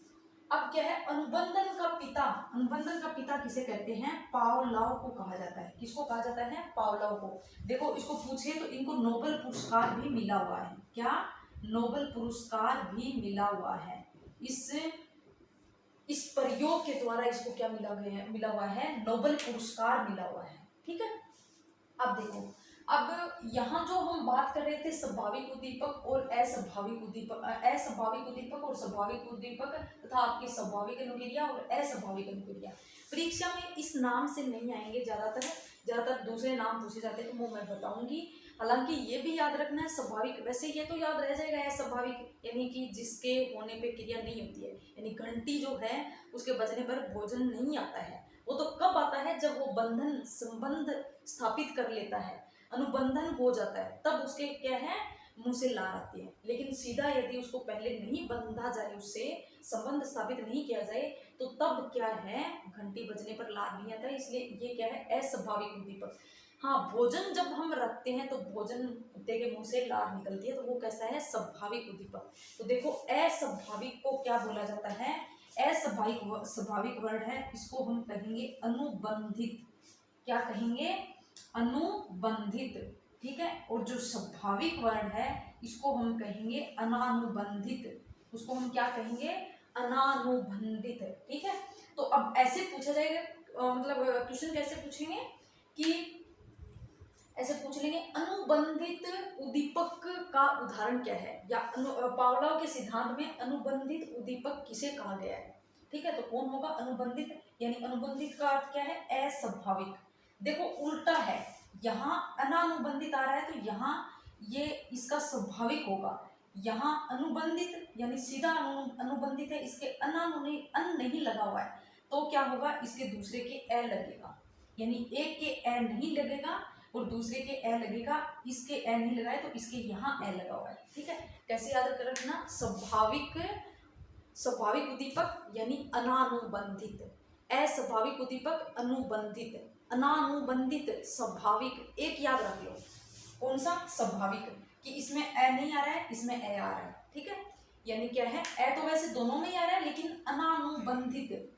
अब क्या है, अनुबंधन का पिता, अनुबंधन का पिता किसे कहते हैं, पावलोव को कहा जाता है। किसको कहा जाता है, पावलोव को। देखो इसको पूछे तो इनको नोबेल पुरस्कार भी मिला हुआ है। क्या, नोबेल पुरस्कार भी मिला हुआ है। इस प्रयोग के द्वारा इसको क्या मिला हुआ है, नोबेल पुरस्कार मिला हुआ है। ठीक है, अब देखो, अब यहाँ जो हम बात कर रहे थे स्वाभाविक उद्दीपक और अस्वाभाविक उद्दीपक, अस्वाभाविक उद्दीपक और स्वाभाविक उद्दीपक तथा आपकी स्वाभाविक अनुक्रिया और अस्वाभाविक अनुक्रिया, परीक्षा में इस नाम से नहीं आएंगे, ज्यादातर दूसरे नाम पूछे जाते हैं, तो वो मैं बताऊंगी। हालांकि ये भी याद रखना है स्वाभाविक, वैसे ये तो याद रह जाएगा अस्वाभाविक, यानी कि जिसके होने पे क्रिया नहीं होती है, यानी घंटी जो है उसके बजने पर भोजन नहीं आता है। वो तो कब आता है, जब वो बंधन संबंध स्थापित कर लेता है, अनुबंधन हो जाता है, तब उसके क्या है, मुंह से लार आती है। लेकिन सीधा यदि उसको पहले नहीं बंधा जाए, उससे संबंध स्थापित नहीं किया जाए, तो तब क्या है, घंटी बजने पर लार नहीं आता है। इसलिए ये क्या है, अस्वाभाविक उद्दीपक। हाँ, भोजन जब हम रखते हैं तो भोजन कुत्ते के मुंह से लार निकलती है, तो वो कैसा है, स्वाभाविक उद्दीपक। तो देखो अस्वाभाविक को क्या बोला जाता है, स्वाभाविक वर्ड है, इसको हम कहेंगे अनुबंधित। क्या कहेंगे, अनुबंधित। ठीक है, और जो स्वाभाविक वर्ण है इसको हम कहेंगे अनानुबंधित, उसको हम क्या कहेंगे, अनानुबंधित। ठीक है, तो अब ऐसे पूछा जाएगा, मतलब क्वेश्चन कैसे पूछेंगे कि ऐसे पूछ लेंगे, अनुबंधित उद्दीपक का उदाहरण क्या है, या पावलोव के सिद्धांत में अनुबंधित उद्दीपक किसे कहा गया है। ठीक है, तो कौन होगा, अनुबंधित, यानी अनुबंधित का अर्थ क्या है, अस्वाभाविक। देखो उल्टा है, यहाँ अनानुबंधित आ रहा है, तो यहाँ ये इसका स्वाभाविक होगा। यहाँ अनुबंधित यानी सीधा अनुबंधित है, इसके अन नहीं लगा हुआ है, तो क्या होगा, इसके दूसरे के ए लगेगा, यानी एक के ए नहीं लगेगा और दूसरे के ए लगेगा, इसके ए नहीं लगाए तो इसके यहाँ ए लगा हुआ है। ठीक है, कैसे याद कर रखना, स्वाभाविक उद्दीपक यानी अनानुबंधित, अस्वाभाविक उद्दीपक अनुबंधित, अनानुबंधित स्वाभाविक। एक याद रख लो, कौन सा, स्वाभाविक, कि इसमें ए नहीं आ रहा है, इसमें ए आ रहा है। ठीक है, यानी क्या है, ए तो वैसे दोनों में ही आ रहा है, लेकिन अनानुबंधित,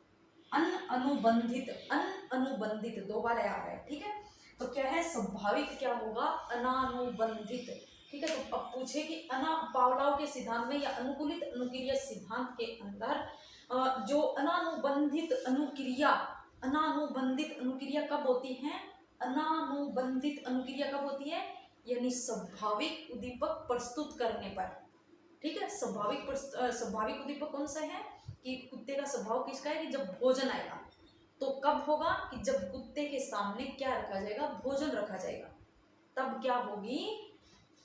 अनुबंधित 2 बार आ रहा है। ठीक है, तो क्या है, स्वाभाविक क्या होगा, अनानुबंधित। ठीक है, तो अब पूछे कि पावलोव के सिद्धांत में या अनुकूलित अनुक्रिया सिद्धांत के अंदर जो अनानुबंधित अनुक्रिया कब होती है, अनानुबंधित अनुक्रिया कब होती है, यानी स्वाभाविक उद्दीपक प्रस्तुत करने पर। ठीक है, स्वाभाविक उद्दीपक कौन सा है, कि कुत्ते का स्वभाव किसका है, कि जब भोजन आएगा, तो कब होगा, कि जब कुत्ते के सामने क्या रखा जाएगा, भोजन रखा जाएगा, तब क्या होगी,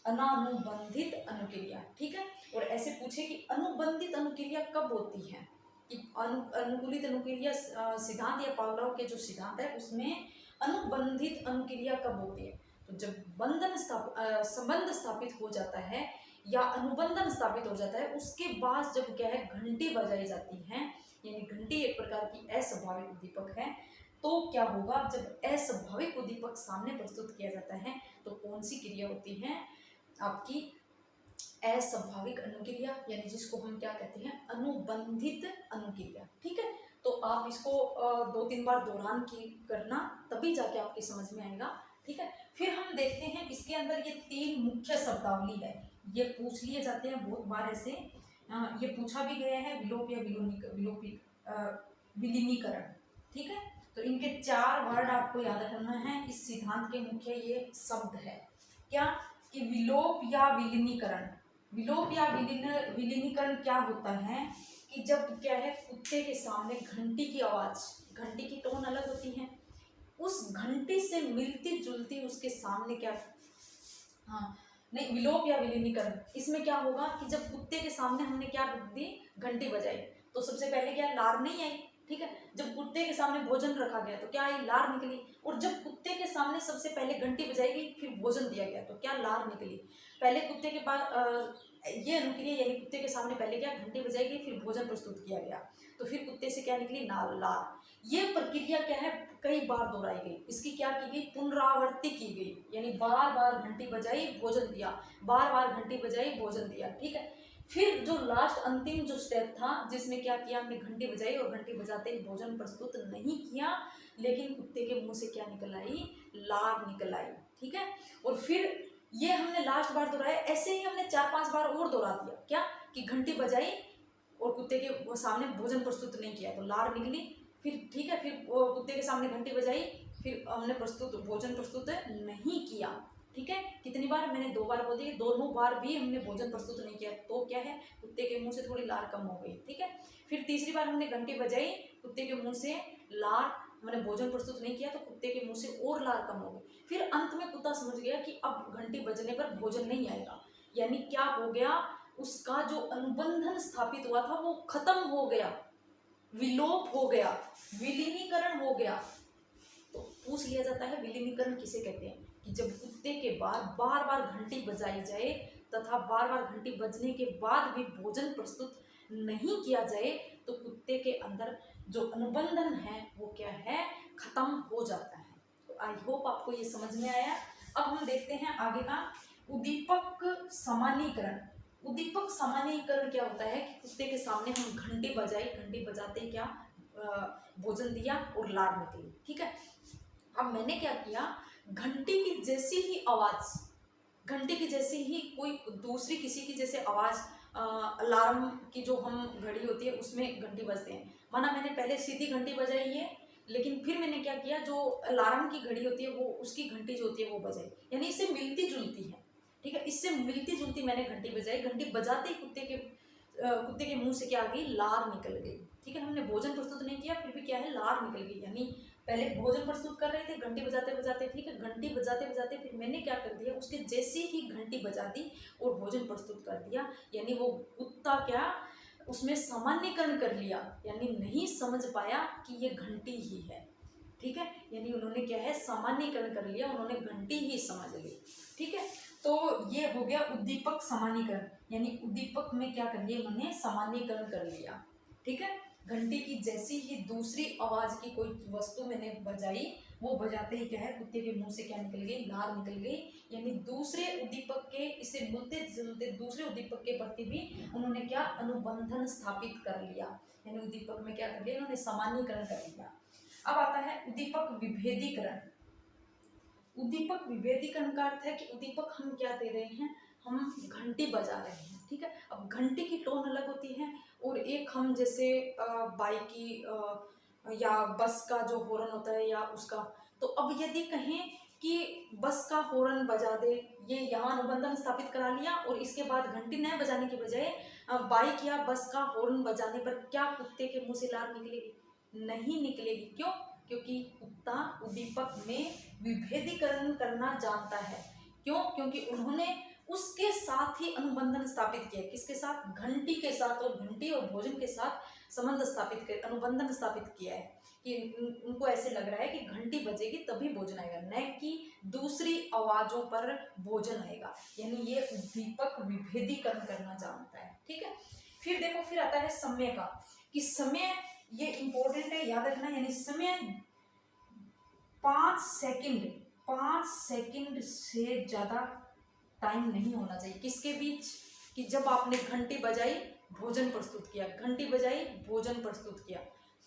अनानुबंधित अनुक्रिया। ठीक है, और ऐसे पूछे कि अनुबंधित अनुक्रिया कब होती है, कि अनुकूलित अनुक्रिया सिद्धांत या पावलोव के जो सिद्धांत है उसमें अनुबंधित अनुक्रिया कब होती है, तो जब संबंध स्थापित हो जाता है या अनुबंधन स्थापित हो जाता है, उसके बाद जब क्या है, घंटी बजाई जाती है, यानी घंटी एक प्रकार की अस्वाभाविक उद्दीपक है, तो क्या होगा, जब अस्वाभाविक उद्दीपक सामने प्रस्तुत किया जाता है, तो कौन सी क्रिया होती है, आपकी अस्वाभाविक अनुक्रिया, यानी जिसको हम क्या कहते हैं, अनुबंधित अनुक्रिया। ठीक है, तो आप इसको 2-3 बार दोहरान की करना, तभी जाके आपकी समझ में आएगा। ठीक है, फिर हम देखते हैं इसके अंदर ये 3 मुख्य शब्दावली है, ये पूछ लिए जाते हैं बहुत बार ऐसे, ये पूछा भी गया है, विलोप या विलीनीकरण। ठीक है, तो इनके 4 वर्ड आपको याद रखना है। इस सिद्धांत के मुख्य ये शब्द है क्या, कि विलोप या विलीनीकरण। विलोप या विलीनीकरण क्या होता है कि जब क्या है, कुत्ते के सामने घंटी की आवाज, घंटी की टोन अलग होती है, उस घंटी से मिलती जुलती उसके सामने क्या, हाँ नहीं, विलोप या विलीनीकरण, इसमें क्या होगा कि जब कुत्ते के सामने हमने क्या दी, घंटी बजाई, तो सबसे पहले क्या, लार नहीं आई, ठीक है। जब कुत्ते के सामने भोजन रखा गया तो क्या आई, लार निकली। और जब कुत्ते के सामने सबसे पहले घंटी बजाई गई फिर भोजन दिया गया तो क्या, लार निकली। पहले कुत्ते के पास ये अनुक्रिया, यानी कुत्ते के सामने पहले क्या, घंटी बजाई गई, फिर भोजन प्रस्तुत किया गया, तो फिर कुत्ते से क्या निकली, लार। ये प्रक्रिया क्या है, कई बार दोहराई गई, इसकी क्या की गई, पुनरावृत्ति की गई, यानी बार बार घंटी बजाई भोजन दिया, बार बार घंटी बजाई भोजन दिया, ठीक है। फिर जो लास्ट अंतिम जो स्टेप था, जिसमें क्या किया हमने, घंटी बजाई और घंटी बजाते ही भोजन प्रस्तुत नहीं किया, लेकिन कुत्ते के मुंह से क्या निकल आई, लार निकल आई, ठीक है। और फिर ये हमने लास्ट बार दोहराया, ऐसे ही हमने 4-5 बार और दोहरा दिया, क्या कि घंटी बजाई और कुत्ते के वो सामने भोजन प्रस्तुत नहीं किया तो लार निकली, फिर ठीक है, फिर वो कुत्ते के सामने घंटी बजाई, फिर हमने भोजन प्रस्तुत नहीं किया, ठीक है। कितनी बार, मैंने 2 बार बोल दिया, दोनों बार भी हमने भोजन प्रस्तुत नहीं किया तो क्या है, कुत्ते के मुंह से थोड़ी लार कम हो गई, ठीक है। फिर तीसरी बार हमने घंटी बजाई, कुत्ते के मुंह से लार, हमने भोजन प्रस्तुत नहीं किया तो कुत्ते के मुंह से और लार कम हो गई। फिर अंत में कुत्ता समझ गया कि अब घंटी बजने पर भोजन नहीं आएगा, यानी क्या हो गया, उसका जो अनुबंधन स्थापित हुआ था वो खत्म हो गया, विलोप हो गया, विलीनीकरण हो गया। तो पूछ लिया जाता है विलीनीकरण किसे कहते हैं, कि जब कुत्ते के बाद बार बार घंटी बजाई जाए तथा बार बार घंटी बजने के बाद भी भोजन प्रस्तुत नहीं किया जाए तो कुत्ते के अंदर जो अनुबंधन है वो क्या है, खत्म हो जाता है। तो आई होप आपको ये समझ में आया। अब हम देखते हैं आगे का, उद्दीपक सामान्यीकरण। उद्दीपक सामान्यीकरण क्या होता है कि कुत्ते के सामने हम घंटी बजाई, घंटी बजाते ही क्या, भोजन दिया और लार निकली, ठीक है। अब मैंने क्या किया, घंटी की जैसी ही आवाज, घंटी की जैसी ही कोई दूसरी किसी की जैसे आवाज, अलार्म की जो हम घड़ी होती है उसमें घंटी बजते हैं, माना मैंने पहले सीधी घंटी बजाई है, लेकिन फिर मैंने क्या किया, जो अलार्म की घड़ी होती है वो उसकी घंटी जो होती है वो बजाई, यानी इससे मिलती जुलती है, ठीक है, इससे मिलती जुलती मैंने घंटी बजाई, घंटी बजाते ही कुत्ते के मुंह से क्या आ गई, लार निकल गई, ठीक है। हमने भोजन प्रस्तुत नहीं किया फिर भी क्या है, लार निकल गई, यानी पहले भोजन प्रस्तुत कर रहे थे घंटी बजाते बजाते, ठीक है, घंटी बजाते बजाते फिर मैंने क्या कर दिया, उसके जैसे ही घंटी बजा दी और भोजन प्रस्तुत कर दिया, यानी वो कुत्ता क्या, उसमें सामान्यकरण कर लिया, यानी नहीं समझ पाया कि ये घंटी ही है, ठीक है, यानी उन्होंने क्या है, सामान्यकरण कर लिया, उन्होंने घंटी ही समझ ली, ठीक है। तो ये हो गया उद्दीपक सामान्यकरण, यानी उद्दीपक में क्या कर लिया, उन्होंने सामान्यकरण कर लिया, ठीक है। घंटी की जैसी ही दूसरी आवाज की कोई वस्तु मैंने बजाई, वो बजाते ही क्या है, कुत्ते के मुंह से क्या निकल गई, लार निकल गई, यानी दूसरे उद्दीपक के, इसे मिलते जुलते दूसरे उद्दीपक के प्रति भी उन्होंने क्या, अनुबंधन स्थापित कर लिया, यानी उद्दीपक में क्या कर लिया, उन्होंने सामान्यकरण कर लिया। अब आता है उद्दीपक विभेदीकरण। उद्दीपक विभेदीकरण का अर्थ है कि उद्दीपक हम क्या दे रहे हैं, हम घंटी बजा रहे हैं, ठीक है। अब घंटी की टोन अलग होती है, और एक हम जैसे बाइक की या बस का जो हॉर्न होता है या उसका, तो अब यदि कहें कि बस का हॉर्न बजा दे, ये यहाँ अनुबंधन स्थापित करा लिया, और इसके बाद घंटी न बजाने के बजाय बाइक या बस का हॉर्न बजाने पर क्या कुत्ते के मुंह से लार निकलेगी, नहीं निकलेगी, क्यों, क्योंकि कुत्ता उद्दीपक में विभेदीकरण करना जानता है, क्यों, क्योंकि उन्होंने उसके साथ ही अनुबंधन स्थापित किया, किसके साथ, घंटी के साथ, और घंटी और भोजन के साथ संबंध स्थापित कर, अनुबंधन स्थापित किया है, कि उनको ऐसे लग रहा है कि घंटी बजेगी तभी भोजन आएगा, न कि दूसरी आवाजों पर भोजन आएगा, यानी ये उद्दीपक विभेदीकरण करना जानता है, ठीक है। फिर देखो, फिर आता है समय का, कि समय ये इंपॉर्टेंट है, याद रखना, यानी समय 5 सेकंड से ज्यादा टाइम नहीं होना चाहिए, किसके बीच, कि जब आपने घंटी बजाई भोजन प्रस्तुत किया, घंटी बजाई भोजन प्रस्तुत किया,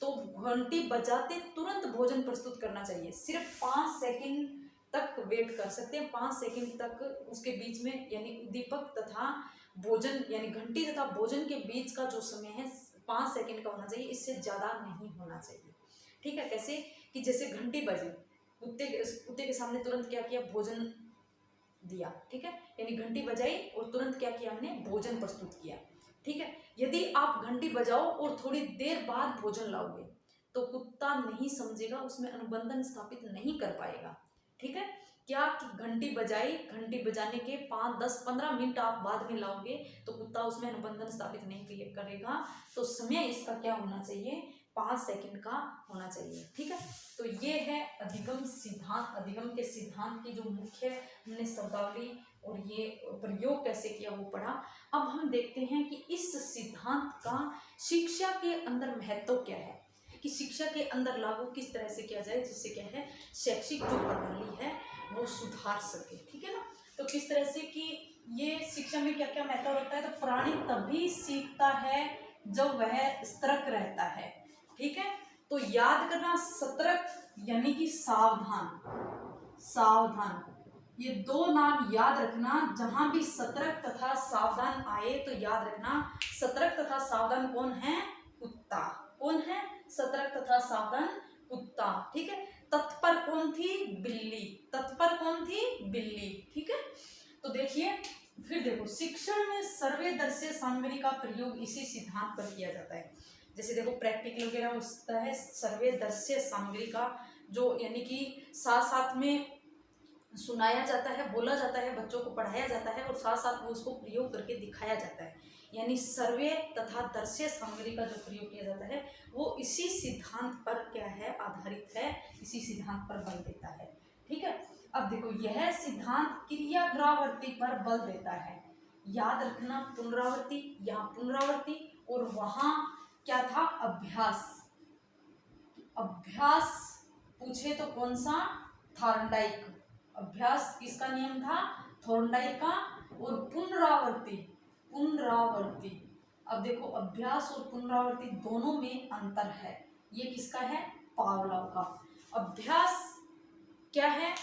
तो घंटी बजाते तुरंत भोजन प्रस्तुत करना चाहिए, सिर्फ 5 सेकंड तक वेट कर सकते हैं, 5 सेकंड तक उसके बीच में, यानी उद्दीपक तथा भोजन, यानी घंटी तथा भोजन के बीच का जो समय है 5 सेकंड का होना चाहिए, इससे ज़्यादा नहीं होना चाहिए, ठीक है। कैसे कि जैसे घंटी बजी, कुत्ते के सामने तुरंत क्या किया, भोजन दिया, ठीक है, यानी घंटी बजाई और तुरंत क्या किया, हमने भोजन प्रस्तुत किया, ठीक है। यदि आप घंटी बजाओ और थोड़ी देर बाद भोजन लाओगे तो कुत्ता नहीं समझेगा, उसमें अनुबंधन स्थापित नहीं कर पाएगा, ठीक है। क्या कि घंटी बजाई, घंटी बजाने के 5, 10, 15 मिनट आप बाद में लाओगे तो कुत्ता उसमें अनुबंधन स्थापित नहीं करेगा। तो समय इसका क्या होना चाहिए, 5 सेकंड का होना चाहिए, ठीक है। तो ये है अधिगम सिद्धांत, अधिगम के सिद्धांत की जो मुख्य हमने शब्दावली और ये प्रयोग कैसे किया वो पढ़ा। अब हम देखते हैं कि इस सिद्धांत का शिक्षा के अंदर महत्व क्या है, कि शिक्षा के अंदर लागू किस तरह से किया जाए जिससे क्या है, शैक्षिक जो प्रणाली है वो सुधार सके, ठीक है ना। तो किस तरह से कि ये शिक्षा में क्या क्या महत्व रखता है, तो प्राणी तभी सीखता है जब वह सतर्क रहता है, ठीक है। तो याद करना, सतर्क यानी कि सावधान, सावधान, ये दो नाम याद रखना। जहां भी सतर्क तथा सावधान आए तो याद रखना, सतर्क तथा सावधान कौन है, कुत्ता, कौन है, सतर्क तथा सावधान कुत्ता, ठीक है। तत्पर कौन थी, बिल्ली, तत्पर कौन थी, बिल्ली, ठीक है। तो देखिए, फिर देखो, शिक्षण में सर्वदर्शी सामग्री का प्रयोग इसी सिद्धांत पर किया जाता है। जैसे देखो प्रैक्टिकल वगैरह होता है, सर्वदर्शी सामग्री का जो यानी कि साथ साथ में सुनाया जाता है, बोला जाता है, बच्चों को पढ़ाया जाता है और साथ साथ में उसको प्रयोग करके दिखाया जाता है, यानी सर्वे तथा दर्श्य सामग्री का जो प्रयोग किया जाता है वो इसी सिद्धांत पर क्या है, आधारित है, इसी सिद्धांत पर बल देता है, ठीक है। अब देखो, यह सिद्धांत क्रियाग्रावर्ती पर बल देता है। याद रखना, पुनरावृत्ति, यहाँ पुनरावृत्ति और वहां क्या था, अभ्यास, अभ्यास पूछे तो कौन सा, थॉर्नडाइक, अभ्यास किसका नियम था, थॉर्नडाइक का। और पुनरावृत्ति, पुनरावृत्ति, अब देखो अभ्यास और पुनरावृत्ति दोनों में अंतर है, ये किसका है, पावलोव का। अभ्यास क्या है,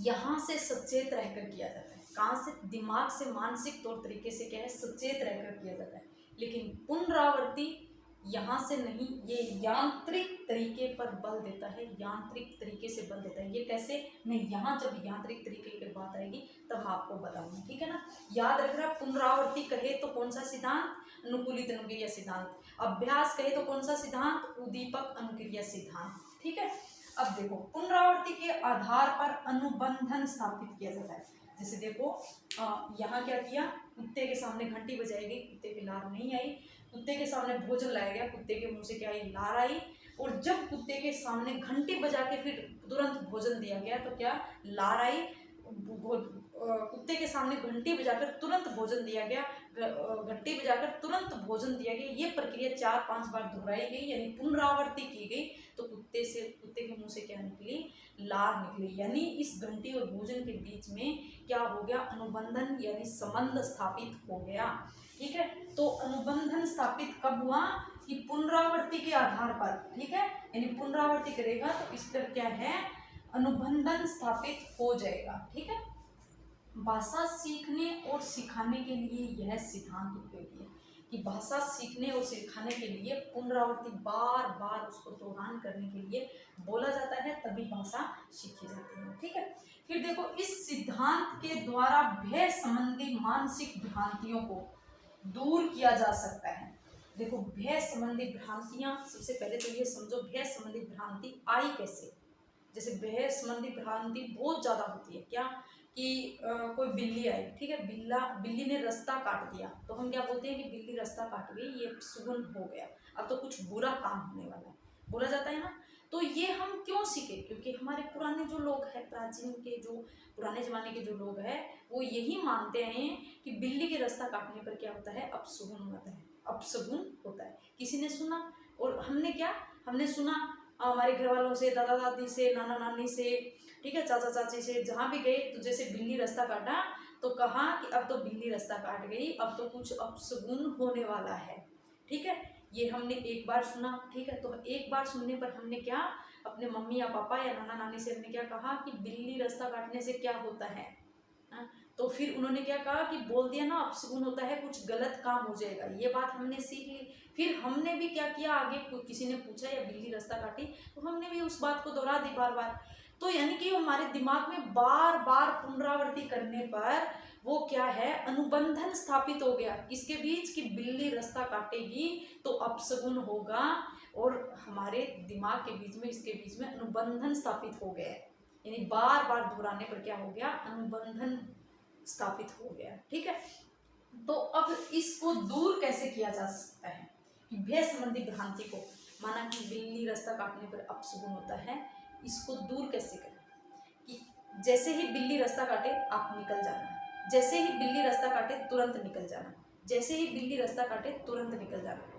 यहां से सचेत रहकर किया जाता है, कहां से, दिमाग से, मानसिक तौर तरीके से क्या है, सचेत रहकर किया जाता है। लेकिन पुनरावृत्ति यहाँ से नहीं, ये यांत्रिक तरीके पर बल देता है, यांत्रिक तरीके से बल देता है। ये कैसे, मैं यहाँ जब यांत्रिक तरीके की बात आएगी तब मैं आपको बताऊंगी, ठीक है ना। याद रखना, पुनरावृत्ति कहे तो कौन सा सिद्धांत, अनुकूलित अनुक्रिया सिद्धांत। अभ्यास कहे तो कौन सा सिद्धांत, उद्दीपक अनुक्रिया सिद्धांत, ठीक है। अब देखो, पुनरावृत्ति के आधार पर अनुबंधन स्थापित किया जाता है। जैसे देखो, यहाँ क्या किया, कुत्ते के सामने घंटी बजाई गई, कुत्ते की लार नहीं आई, कुत्ते के सामने भोजन लाया गया, कुत्ते के मुंह से क्या आई, लार आई। और जब कुत्ते के सामने घंटी बजा के फिर तुरंत भोजन दिया गया तो क्या, लार आई। कुत्ते के सामने घंटी बजाकर तुरंत भोजन दिया गया, घंटी बजाकर तुरंत भोजन दिया गया, ये प्रक्रिया 4-5 बार दोहराई गई, यानी पुनरावृत्ति की गई। तो कुत्ते के मुंह से क्या निकली, लार निकली, यानी इस घंटी और भोजन के बीच में क्या हो गया, अनुबंधन यानी संबंध स्थापित हो गया, ठीक है। तो अनुबंधन स्थापित कब हुआ, कि पुनरावृत्ति के आधार पर, ठीक है, यानी पुनरावृत्ति करेगा तो इस पर क्या है, अनुबंधन स्थापित हो जाएगा, ठीक है। भाषा सीखने और सिखाने के लिए यह सिद्धांत उपयोगी है, कि भाषा सीखने और सिखाने के लिए पुनरावृत्ति, बार बार उसको दोहरान करने के लिए बोला जाता है, तभी भाषा सीखी जाती है, ठीक है। फिर देखो, इस सिद्धांत के द्वारा भय संबंधी मानसिक भ्रांतियों को दूर किया जा सकता है। देखो, भय संबंधी भ्रांतियां, सबसे पहले तो ये समझो भय संबंधी भ्रांति आई कैसे। जैसे भय संबंधी भ्रांति बहुत ज़्यादा होती है, क्या कि कोई बिल्ली आई, ठीक है, बिल्ली ने रास्ता काट दिया तो हम क्या बोलते हैं कि बिल्ली रास्ता काट गई, ये सुगन हो गया, अब तो कुछ बुरा काम होने वाला है, बोला जाता है ना। तो ये हम क्यों सीखे, क्योंकि हमारे पुराने जो लोग हैं, प्राचीन के जो पुराने ज़माने के जो लोग हैं, वो यही मानते हैं कि बिल्ली के रास्ता काटने पर क्या होता है, अपशगुन होता है, अपशगुन होता है। किसी ने सुना और हमने सुना हमारे घर वालों से, दादा दादी से, नाना नानी से, ठीक है, चाचा चाची से, जहाँ भी गए तो जैसे बिल्ली रास्ता काटा तो कहा कि अब तो बिल्ली रास्ता काट गई, अब तो कुछ अपशगुन होने वाला है, ठीक है। ये हमने एक बार सुना, ठीक है। तो एक बार सुनने पर हमने क्या, अपने मम्मी या पापा या नाना नानी से हमने क्या कहा कि बिल्ली रास्ता काटने से क्या होता है, हाँ, तो फिर उन्होंने क्या कहा कि बोल दिया ना अपशगुन होता है, कुछ गलत काम हो जाएगा, ये बात हमने सीख ली। फिर हमने भी क्या किया, आगे किसी ने पूछा या बिल्ली रास्ता काटी तो हमने भी उस बात को दोहरा दी बार बार। तो यानी कि हमारे दिमाग में बार बार पुनरावृत्ति करने पर वो क्या है, अनुबंधन स्थापित हो गया किसके बीच, कि बिल्ली रास्ता काटेगी तो अपशगुन होगा, और हमारे दिमाग के बीच में, इसके बीच में अनुबंधन स्थापित हो गया। यानी बार बार दोहराने पर क्या हो गया, अनुबंधन स्थापित हो गया। ठीक है, तो अब इसको दूर कैसे किया जा सकता है कि भेद संबंधी भ्रांति को, माना कि बिल्ली रास्ता काटने पर अपशगुन होता है, इसको दूर कैसे करें कि जैसे ही बिल्ली रास्ता काटे आप निकल जाना, जैसे ही बिल्ली रास्ता काटे तुरंत निकल जाना, जैसे ही बिल्ली रास्ता काटे तुरंत निकल जाना।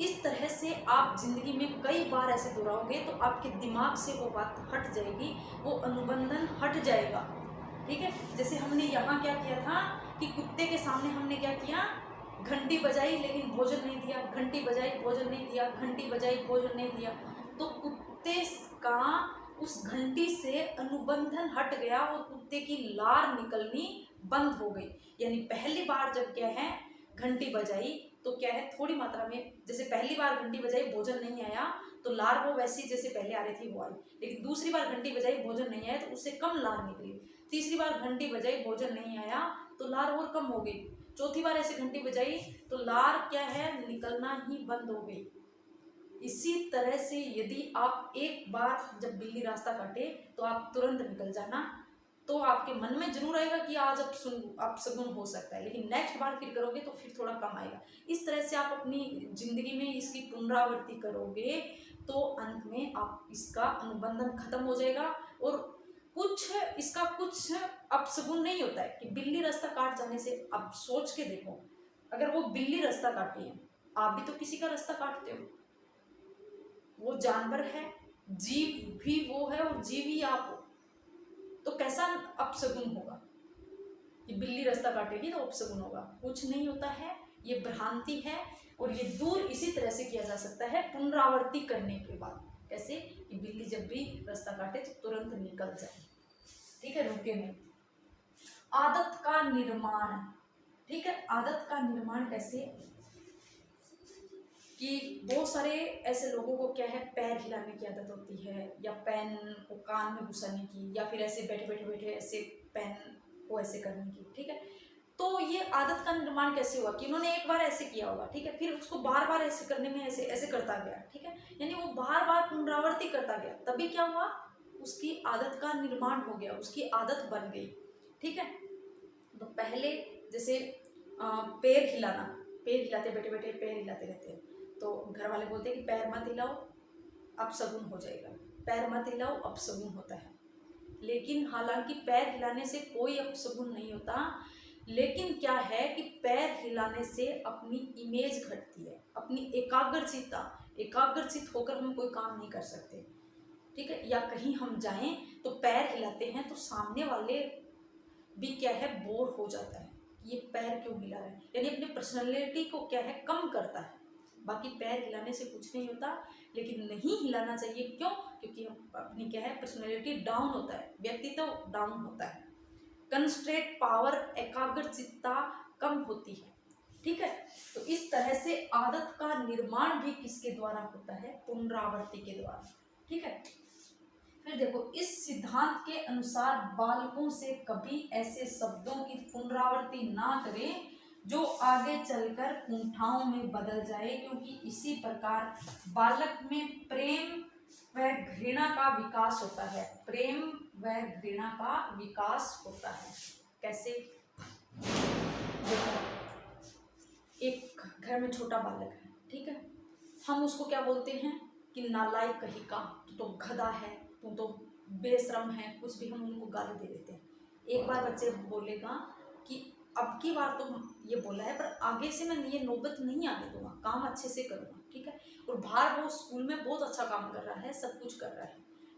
इस तरह से आप जिंदगी में कई बार ऐसे दोहराओगे तो आपके दिमाग से वो बात हट जाएगी, वो अनुबंधन हट जाएगा। ठीक है, जैसे हमने यहाँ क्या किया था कि कुत्ते के सामने हमने क्या किया, घंटी बजाई लेकिन भोजन नहीं दिया, घंटी बजाई भोजन नहीं दिया, घंटी बजाई भोजन नहीं दिया, तो कुत्ते का उस घंटी से अनुबंधन हट गया और कुत्ते की लार निकलनी बंद हो गई। यानी पहली बार जब क्या है घंटी बजाई तो क्या है, थोड़ी मात्रा में, जैसे पहली बार घंटी बजाई भोजन नहीं आया तो लार वो वैसी जैसे पहले आ रही थी वो आई, लेकिन दूसरी बार घंटी बजाई भोजन नहीं आया तो उससे कम लार निकली, तीसरी बार घंटी बजाई भोजन नहीं आया तो लार और कम हो गई, चौथी बार ऐसे घंटी बजाई तो लार क्या है, निकलना ही बंद हो गई। इसी तरह से यदि आप एक बार जब बिल्ली रास्ता काटे तो आप तुरंत निकल जाना, तो आपके मन में जरूर आएगा कि आज अपशगुन हो सकता है, लेकिन नेक्स्ट बार फिर करोगे तो फिर थोड़ा कम आएगा। इस तरह से आप अपनी जिंदगी में इसकी पुनरावृत्ति करोगे तो अंत में आप इसका अनुबंधन खत्म हो जाएगा, और कुछ इसका कुछ अपशगुन नहीं होता है कि बिल्ली रास्ता काट जाने से। अब सोच के देखो, अगर वो बिल्ली रास्ता काटी है, आप भी तो किसी का रास्ता काटते हो, वो जानवर है, जीव भी वो है और जीव ही आप हो, तो कैसा अपशगुन होगा कि बिल्ली रास्ता काटेगी तो अपशगुन होगा? कुछ नहीं होता है, ये भ्रांति है, और ये दूर इसी तरह से किया जा सकता है पुनरावृत्ति करने के बाद। कैसे कि बिल्ली जब भी रास्ता काटे तो तुरंत निकल जाए। ठीक है, रुके नहीं। आदत का निर्माण, ठीक है, आदत का निर्माण कैसे कि बहुत सारे ऐसे लोगों को क्या है, पैर हिलाने की आदत होती है, या पेन को कान में घुसाने की, या फिर ऐसे बैठे बैठे बैठे ऐसे पेन को ऐसे करने की। ठीक है, तो ये आदत का निर्माण कैसे हुआ कि उन्होंने एक बार ऐसे किया होगा, ठीक है, फिर उसको बार बार ऐसे करने में ऐसे ऐसे करता गया। ठीक है, यानी वो बार बार पुनरावृत्ति करता गया, तभी क्या हुआ, उसकी आदत का निर्माण हो गया, उसकी आदत बन गई। ठीक है, तो पहले जैसे पैर हिलाना, पैर हिलाते बैठे बैठे पैर हिलाते रहते हैं, तो घर वाले बोलते हैं कि पैर मत हिलाओ अपशगुन हो जाएगा, पैर मत हिलाओ अपशगुन होता है। लेकिन हालांकि पैर हिलाने से कोई अपशगुन नहीं होता, लेकिन क्या है कि पैर हिलाने से अपनी इमेज घटती है, अपनी एकाग्रचित होकर हम कोई काम नहीं कर सकते। ठीक है, या कहीं हम जाएं तो पैर हिलाते हैं तो सामने वाले भी क्या है, बोर हो जाता है, ये पैर क्यों हिला रहा है, यानी अपनी पर्सनैलिटी को क्या है, कम करता है। बाकी पैर हिलाने से कुछ नहीं होता, लेकिन नहीं हिलाना चाहिए। क्यों? क्योंकि हम अपनी क्या है, पर्सनैलिटी डाउन होता है, व्यक्तित्व डाउन होता है, कंस्ट्रेट पावर, एकाग्रचित्ता कम होती है। ठीक है, तो इस तरह से आदत का निर्माण भी किसके द्वारा होता है, पुनरावृत्ति के द्वारा। ठीक है, फिर देखो, इस सिद्धांत के अनुसार बालकों से कभी ऐसे शब्दों की पुनरावृत्ति ना करें जो आगे चलकर कुंठाओं में बदल जाए, क्योंकि इसी प्रकार बालक में प्रेम व घृणा का विकास होता है, प्रेम व घृणा का विकास होता है। कैसे? देखो, एक घर में छोटा बालक है, ठीक है, हम उसको क्या बोलते हैं कि नालायक कहीं का, तू तो गधा है, तू तो बेशरम है, कुछ भी हम उनको गाली दे देते हैं। एक बार बच्चे बोलेगा कि अब की बार तो ये बोला है, पर आगे से मैं ये नौबत नहीं आने दूंगा, काम अच्छे से करूँगा। ठीक है, और बाहर वो स्कूल में बहुत अच्छा काम कर रहा है, सब कुछ कर रहा है।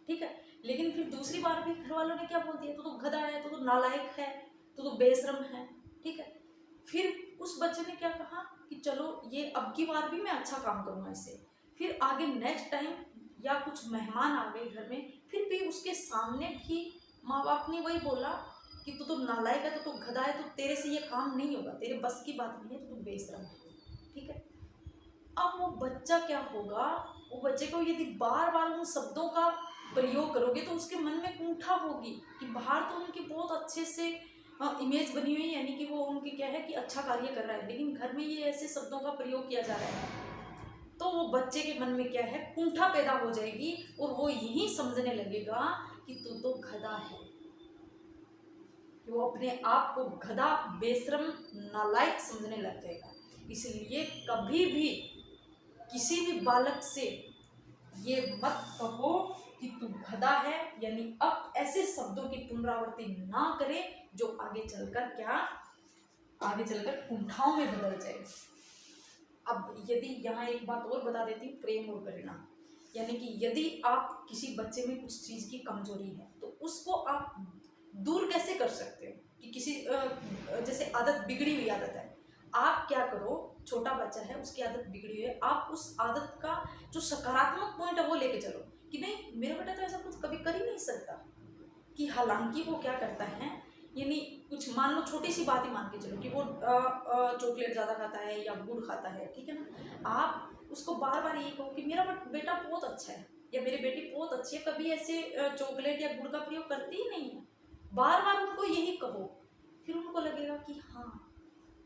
ठीक है, लेकिन फिर दूसरी बार भी घर वालों ने क्या बोल दिया, तो गधा है, तो नालायक है, तो बेशरम है। ठीक है, फिर उस बच्चे ने क्या कहा कि चलो ये अब की बार भी मैं अच्छा काम करूँगा इससे। फिर आगे नेक्स्ट टाइम या कुछ मेहमान आ गए घर में, फिर भी उसके सामने भी माँ बाप ने वही बोला कि तू तो नालायक है, तो गधा है, तो तेरे से ये काम नहीं होगा, तेरे बस की बात नहीं है, तो तू बेशरम है। ठीक है। अब वो बच्चा क्या होगा, वो बच्चे को यदि बार बार उन शब्दों का प्रयोग करोगे तो उसके मन में कुंठा होगी कि बाहर तो उनकी बहुत अच्छे से इमेज बनी हुई है, यानी कि वो उनके क्या है कि अच्छा कार्य कर रहा है, लेकिन घर में ये ऐसे शब्दों का प्रयोग किया जा रहा है, तो वो बच्चे के मन में क्या है, कुंठा पैदा हो जाएगी और वो यही समझने लगेगा कि तू तो गधा है। कि वो अपने आप को गधा, बेशरम, नालायक समझने लग जाएगा। इसलिए कभी भी किसी भी बालक से ये मत कहो कि तू गधा है, यानी अब ऐसे शब्दों की पुनरावृत्ति ना करे जो आगे चलकर कुंठाओं में बदल जाए। अब यदि यहाँ एक बात और बता देती हूँ, प्रेम और परिणाम, यानी कि यदि आप किसी बच्चे में कुछ चीज़ की कमजोरी है तो उसको आप दूर कैसे कर सकते हो कि किसी जैसे आदत, बिगड़ी हुई आदत है, आप क्या करो, छोटा बच्चा है उसकी आदत बिगड़ी हुई है, आप उस आदत का जो सकारात्मक पॉइंट है वो लेके चलो कि नहीं मेरा बेटा तो ऐसा कुछ कभी कर ही नहीं सकता, कि हालांकि वो क्या करता है, यानी कुछ मान लो छोटी सी बात ही मान के चलो कि वो चॉकलेट ज़्यादा खाता है या गुड़ खाता है, ठीक है ना, आप उसको बार बार यही कहो कि मेरा बेटा बहुत अच्छा है या मेरी बेटी बहुत अच्छी है, कभी ऐसे चॉकलेट या गुड़ का प्रयोग करती ही नहीं है, बार बार उनको यही कहो, फिर उनको लगेगा कि हाँ,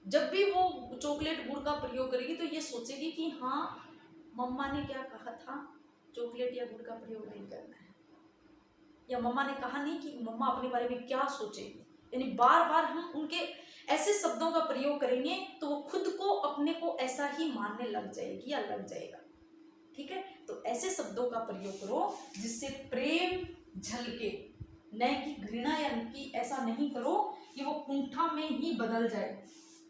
जब भी वो चॉकलेट गुड़ का प्रयोग करेगी तो ये सोचेगी कि हाँ मम्मा ने क्या कहा था, चॉकलेट या गुड़ का प्रयोग नहीं करना है, या मम्मा ने कहा नहीं कि मम्मा अपने बारे में क्या सोचेगी, यानी बार बार हम उनके ऐसे शब्दों का प्रयोग करेंगे तो वो खुद को अपने को ऐसा ही मानने लग जाएगी या लग जाएगा। ठीक है, तो ऐसे शब्दों का प्रयोग करो जिससे प्रेम झलके, न कि घृणा, या कि ऐसा नहीं करो कि वो कुंठा में ही बदल जाए।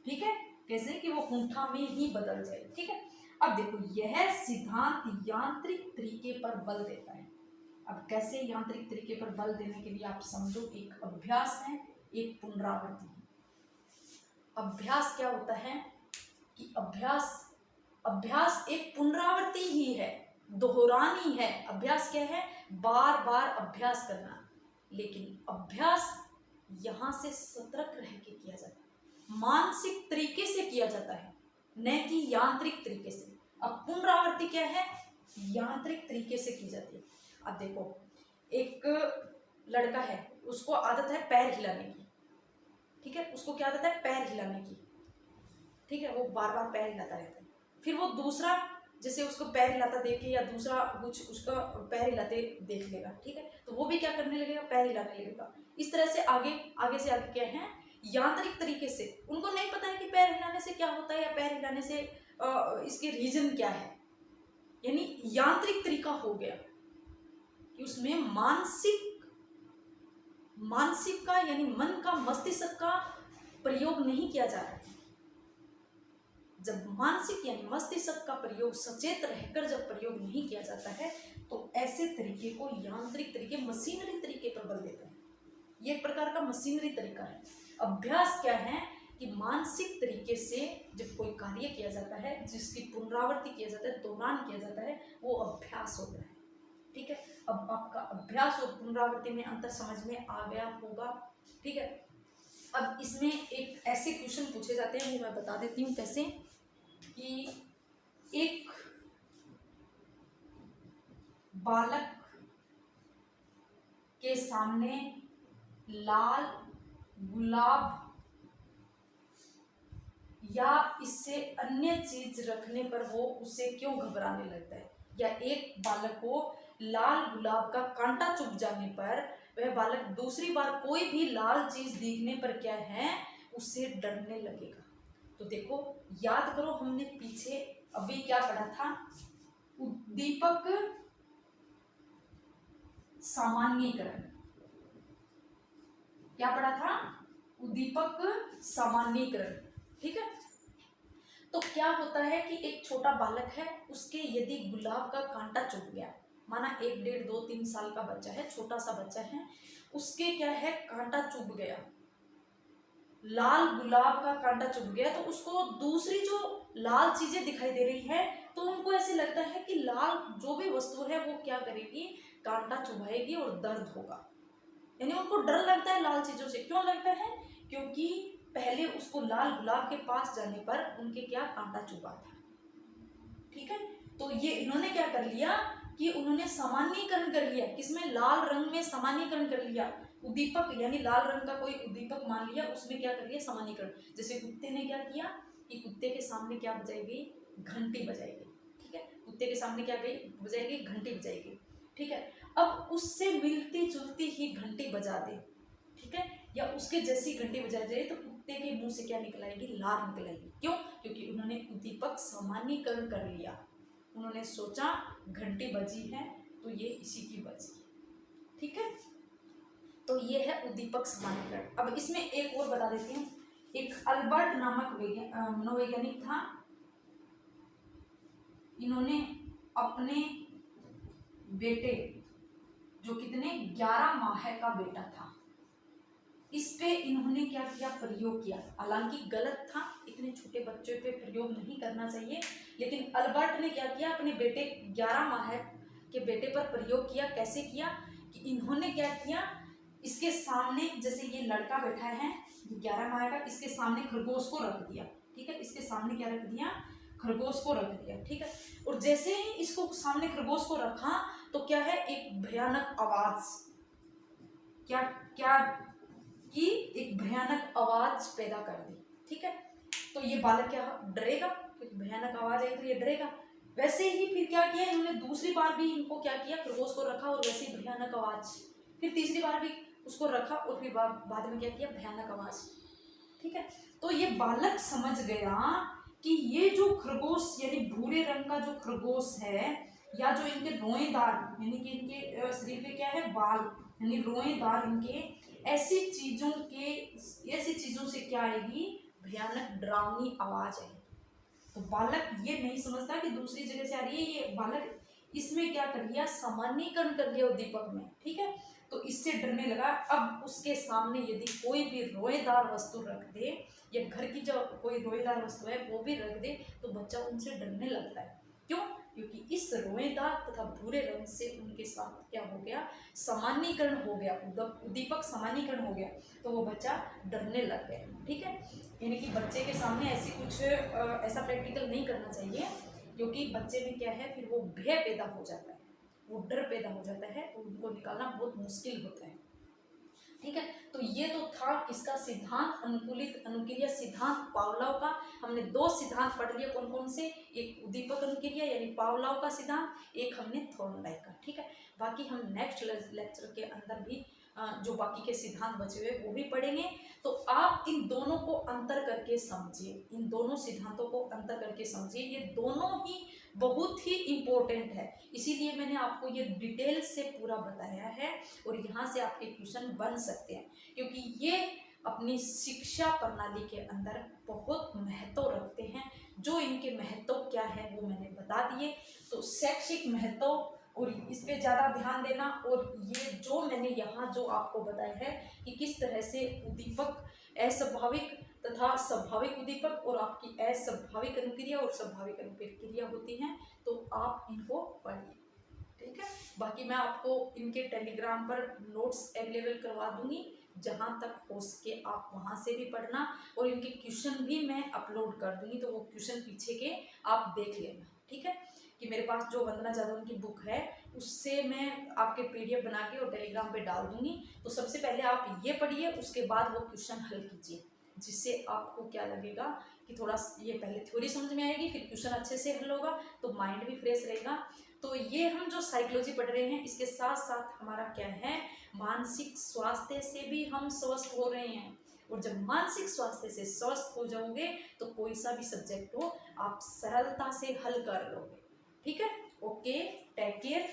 ठीक है, कैसे कि वो कुंठा में ही बदल जाए। ठीक है, अब देखो यह सिद्धांत यांत्रिक तरीके पर बल देता है। अब कैसे यांत्रिक तरीके पर बल देने के लिए आप समझो, एक अभ्यास है, एक पुनरावृत्ति है। अभ्यास क्या होता है कि अभ्यास एक पुनरावृत्ति ही है, दोहरानी है। अभ्यास क्या है, बार बार अभ्यास करना, लेकिन अभ्यास यहां से सतर्क रह के किया जाता है, मानसिक तरीके से किया जाता है, न कि यांत्रिक तरीके से। अब पुनरावृत्ति क्या है, यांत्रिक तरीके से की जाती है। अब देखो एक लड़का है, उसको आदत है पैर हिलाने की, ठीक है, उसको क्या आदत है, पैर हिलाने की, ठीक है, वो बार बार पैर हिलाता रहता है। फिर वो दूसरा जैसे उसको पैर हिलाता देख के या दूसरा कुछ उसका पैर हिलाते देख लेगा, ठीक है, तो वो भी क्या करने लगेगा, पैर हिलाने लगेगा। इस तरह से आगे से आगे क्या है, यांत्रिक तरीके से। उनको नहीं पता है कि पैर हिलाने से क्या होता है या पैर हिलाने से इसके रीजन क्या है, यानी यांत्रिक तरीका हो गया कि उसमें मानसिक का यानी मन का, मस्तिष्क का प्रयोग नहीं किया जा रहा है। जब मानसिक यानी मस्तिष्क का प्रयोग, सचेत रहकर जब प्रयोग नहीं किया जाता है तो ऐसे तरीके को यांत्रिक तरीके, मशीनरी तरीके पर बल देते हैं। ये एक प्रकार का मशीनरी तरीका है। अभ्यास क्या है कि मानसिक तरीके से जब कोई कार्य किया जाता है, जिसकी पुनरावृत्ति किया जाता है, दोहरान किया जाता है, वो अभ्यास होता है। ठीक है, अब आपका अभ्यास और पुनरावृत्ति में अंतर समझ में आ गया होगा। ठीक है, अब इसमें एक ऐसे क्वेश्चन पूछे जाते हैं, वो मैं बता देती हूँ कैसे, कि एक बालक के सामने लाल गुलाब या इससे अन्य चीज रखने पर वो उसे क्यों घबराने लगता है, या एक बालक को लाल गुलाब का कांटा चुभ जाने पर वह बालक दूसरी बार कोई भी लाल चीज दिखने पर क्या है, उससे डरने लगेगा। तो देखो याद करो, हमने पीछे अभी क्या पढ़ा था, उद्दीपक सामान्यीकरण। क्या पढ़ा था, उद्दीपक सामान्यीकरण। ठीक है, तो क्या होता है कि एक छोटा बालक है, उसके यदि गुलाब का कांटा चुभ गया, माना 1, 1.5, 2, 3 साल का बच्चा है, छोटा सा बच्चा है, उसके क्या है, कांटा चुभ गया, लाल गुलाब का कांटा चुभ गया, तो उसको दूसरी जो लाल चीजें दिखाई दे रही है, तो उनको ऐसे लगता है कि लाल जो भी वस्तु है वो क्या करेगी, कांटा चुभाएगी और दर्द होगा। यानी उनको डर लगता है लाल चीज़ों से। क्यों लगता है? क्योंकि पहले उसको लाल गुलाब के पास जाने पर उनके क्या कांटा चुभा था। ठीक है, तो ये इन्होंने क्या कर लिया कि उन्होंने सामान्यीकरण कर लिया। किसमें? लाल रंग में सामान्यीकरण कर लिया। उद्दीपक यानी लाल रंग का कोई उद्दीपक मान लिया, उसमें क्या कर लिया? सामान्यीकरण। जैसे कुत्ते ने क्या किया कि कुत्ते के सामने क्या बजाई गई? घंटी बजाई गई। ठीक है, कुत्ते के सामने क्या गई बजाई गई? घंटी बजाई गई। ठीक है, अब उससे मिलती जुलती ही घंटी बजा दे, ठीक है, या उसके जैसी घंटी बजा जाए तो कुत्ते के मुंह से क्या निकल आएगी? लार निकल आएगी। क्यों? क्योंकि उन्होंने उद्दीपक सामान्यीकरण कर लिया। उन्होंने सोचा घंटी बजी है तो ये इसी की बजी। ठीक है, तो ये है उद्दीपक सामान्यीकरण। अब इसमें एक और बता देती हूँ। एक अल्बर्ट नामक मनोवैज्ञानिक था। इन्होंने अपने बेटे, जो कितने 11 माह का बेटा था, इस पे इन्होंने क्या किया? प्रयोग किया। हालांकि गलत था, इतने छोटे बच्चों पे प्रयोग नहीं करना चाहिए, लेकिन अल्बर्ट ने क्या किया? अपने बेटे 11 माह के बेटे पर प्रयोग किया। कैसे किया? कि इन्होंने क्या किया? इसके सामने, जैसे ये लड़का बैठा है 11 माह का, इसके सामने खरगोश को रख दिया। ठीक है, इसके सामने क्या रख दिया? खरगोश को रख दिया। ठीक है, और जैसे ही इसको सामने खरगोश को रखा तो क्या है? एक भयानक आवाज, क्या क्या कि एक भयानक आवाज पैदा कर दी। ठीक है, तो ये बालक क्या डरेगा? क्योंकि भयानक आवाज आई तो ये डरेगा। वैसे ही फिर क्या किया इन्होंने? दूसरी बार भी इनको क्या किया? खरगोश को रखा और वैसे ही भयानक आवाज। फिर तीसरी बार भी उसको रखा और फिर बाद में क्या किया? भयानक आवाज। ठीक है, तो ये बालक समझ गया कि ये जो खरगोश यानी भूरे रंग का जो खरगोश है, या जो इनके रोएदार यानी कि इनके शरीर पे क्या है? बाल यानी रोएदार इनके, ऐसी चीजों से क्या आएगी? भयानक डरावनी आवाज आएगी। तो बालक ये नहीं समझता कि दूसरी जगह से आ रही है। ये बालक इसमें क्या कर लिया? सामान्यीकरण कर लिया उद्दीपक में। ठीक है, तो इससे डरने लगा। अब उसके सामने यदि कोई भी रोएदार वस्तु रख दे, या घर की जो कोई रोएदार वस्तु है वो भी रख दे, तो बच्चा उनसे डरने लगता है। क्यों? क्योंकि इस रोएदार तथा भूरे रंग से उनके साथ क्या हो गया? सामान्यीकरण हो गया, उद्दीपक सामान्यीकरण हो गया, तो वो बच्चा डरने लग गया। ठीक है, यानी कि बच्चे के सामने ऐसी कुछ ऐसा प्रैक्टिकल नहीं करना चाहिए, क्योंकि बच्चे में क्या है? फिर वो भय पैदा हो जाता है, वो डर पैदा हो जाता है, उनको निकालना बहुत मुश्किल होता है। ठीक है, तो ये तो था इसका सिद्धांत, अनुकूलित अनुक्रिया सिद्धांत पावलोव का। हमने 2 सिद्धांत पढ़ लिए। कौन कौन से? एक उद्दीपक अनुक्रिया यानी पावलोव का सिद्धांत, एक हमने थॉर्नडाइक का। ठीक है, बाकी हम नेक्स्ट लेक्चर के अंदर भी जो बाकी के सिद्धांत बचे हुए वो भी पढ़ेंगे। तो आप इन दोनों को अंतर करके समझिए, इन दोनों सिद्धांतों को अंतर करके समझिए। ये दोनों ही बहुत ही इम्पोर्टेंट है, इसीलिए मैंने आपको ये डिटेल से पूरा बताया है, और यहाँ से आपके क्वेश्चन बन सकते हैं, क्योंकि ये अपनी शिक्षा प्रणाली के अंदर बहुत महत्व रखते हैं। जो इनके महत्व क्या है वो मैंने बता दिए। तो शैक्षिक महत्व और इस पे ज़्यादा ध्यान देना, और ये जो मैंने यहाँ जो आपको बताया है कि किस तरह से उद्दीपक अस्वाभाविक तथा स्वाभाविक उद्दीपक और आपकी अस्वाभाविक अनुक्रिया और स्वाभाविक अनुक्रिया होती हैं, तो आप इनको पढ़िए। ठीक है, बाकी मैं आपको इनके टेलीग्राम पर नोट्स अवेलेबल करवा दूंगी, जहाँ तक हो सके आप वहाँ से भी पढ़ना, और इनके क्वेश्चन भी मैं अपलोड कर दूंगी, तो वो क्वेश्चन पीछे के आप देख लेना। ठीक है, कि मेरे पास जो वंदना जादव की बुक है उससे मैं आपके PDF बना के और टेलीग्राम पे डाल दूंगी। तो सबसे पहले आप ये पढ़िए, उसके बाद वो क्वेश्चन हल कीजिए, जिससे आपको क्या लगेगा कि थोड़ा ये पहले थ्योरी समझ में आएगी, फिर क्वेश्चन अच्छे से हल होगा, तो माइंड भी फ्रेश रहेगा। तो ये हम जो साइकोलॉजी पढ़ रहे हैं, इसके साथ साथ हमारा क्या है? मानसिक स्वास्थ्य से भी हम स्वस्थ हो रहे हैं, और जब मानसिक स्वास्थ्य से स्वस्थ हो जाओगे तो कोई सा भी सब्जेक्ट हो आप सरलता से हल कर लोगे। ठीक है, ओके, टेक केयर।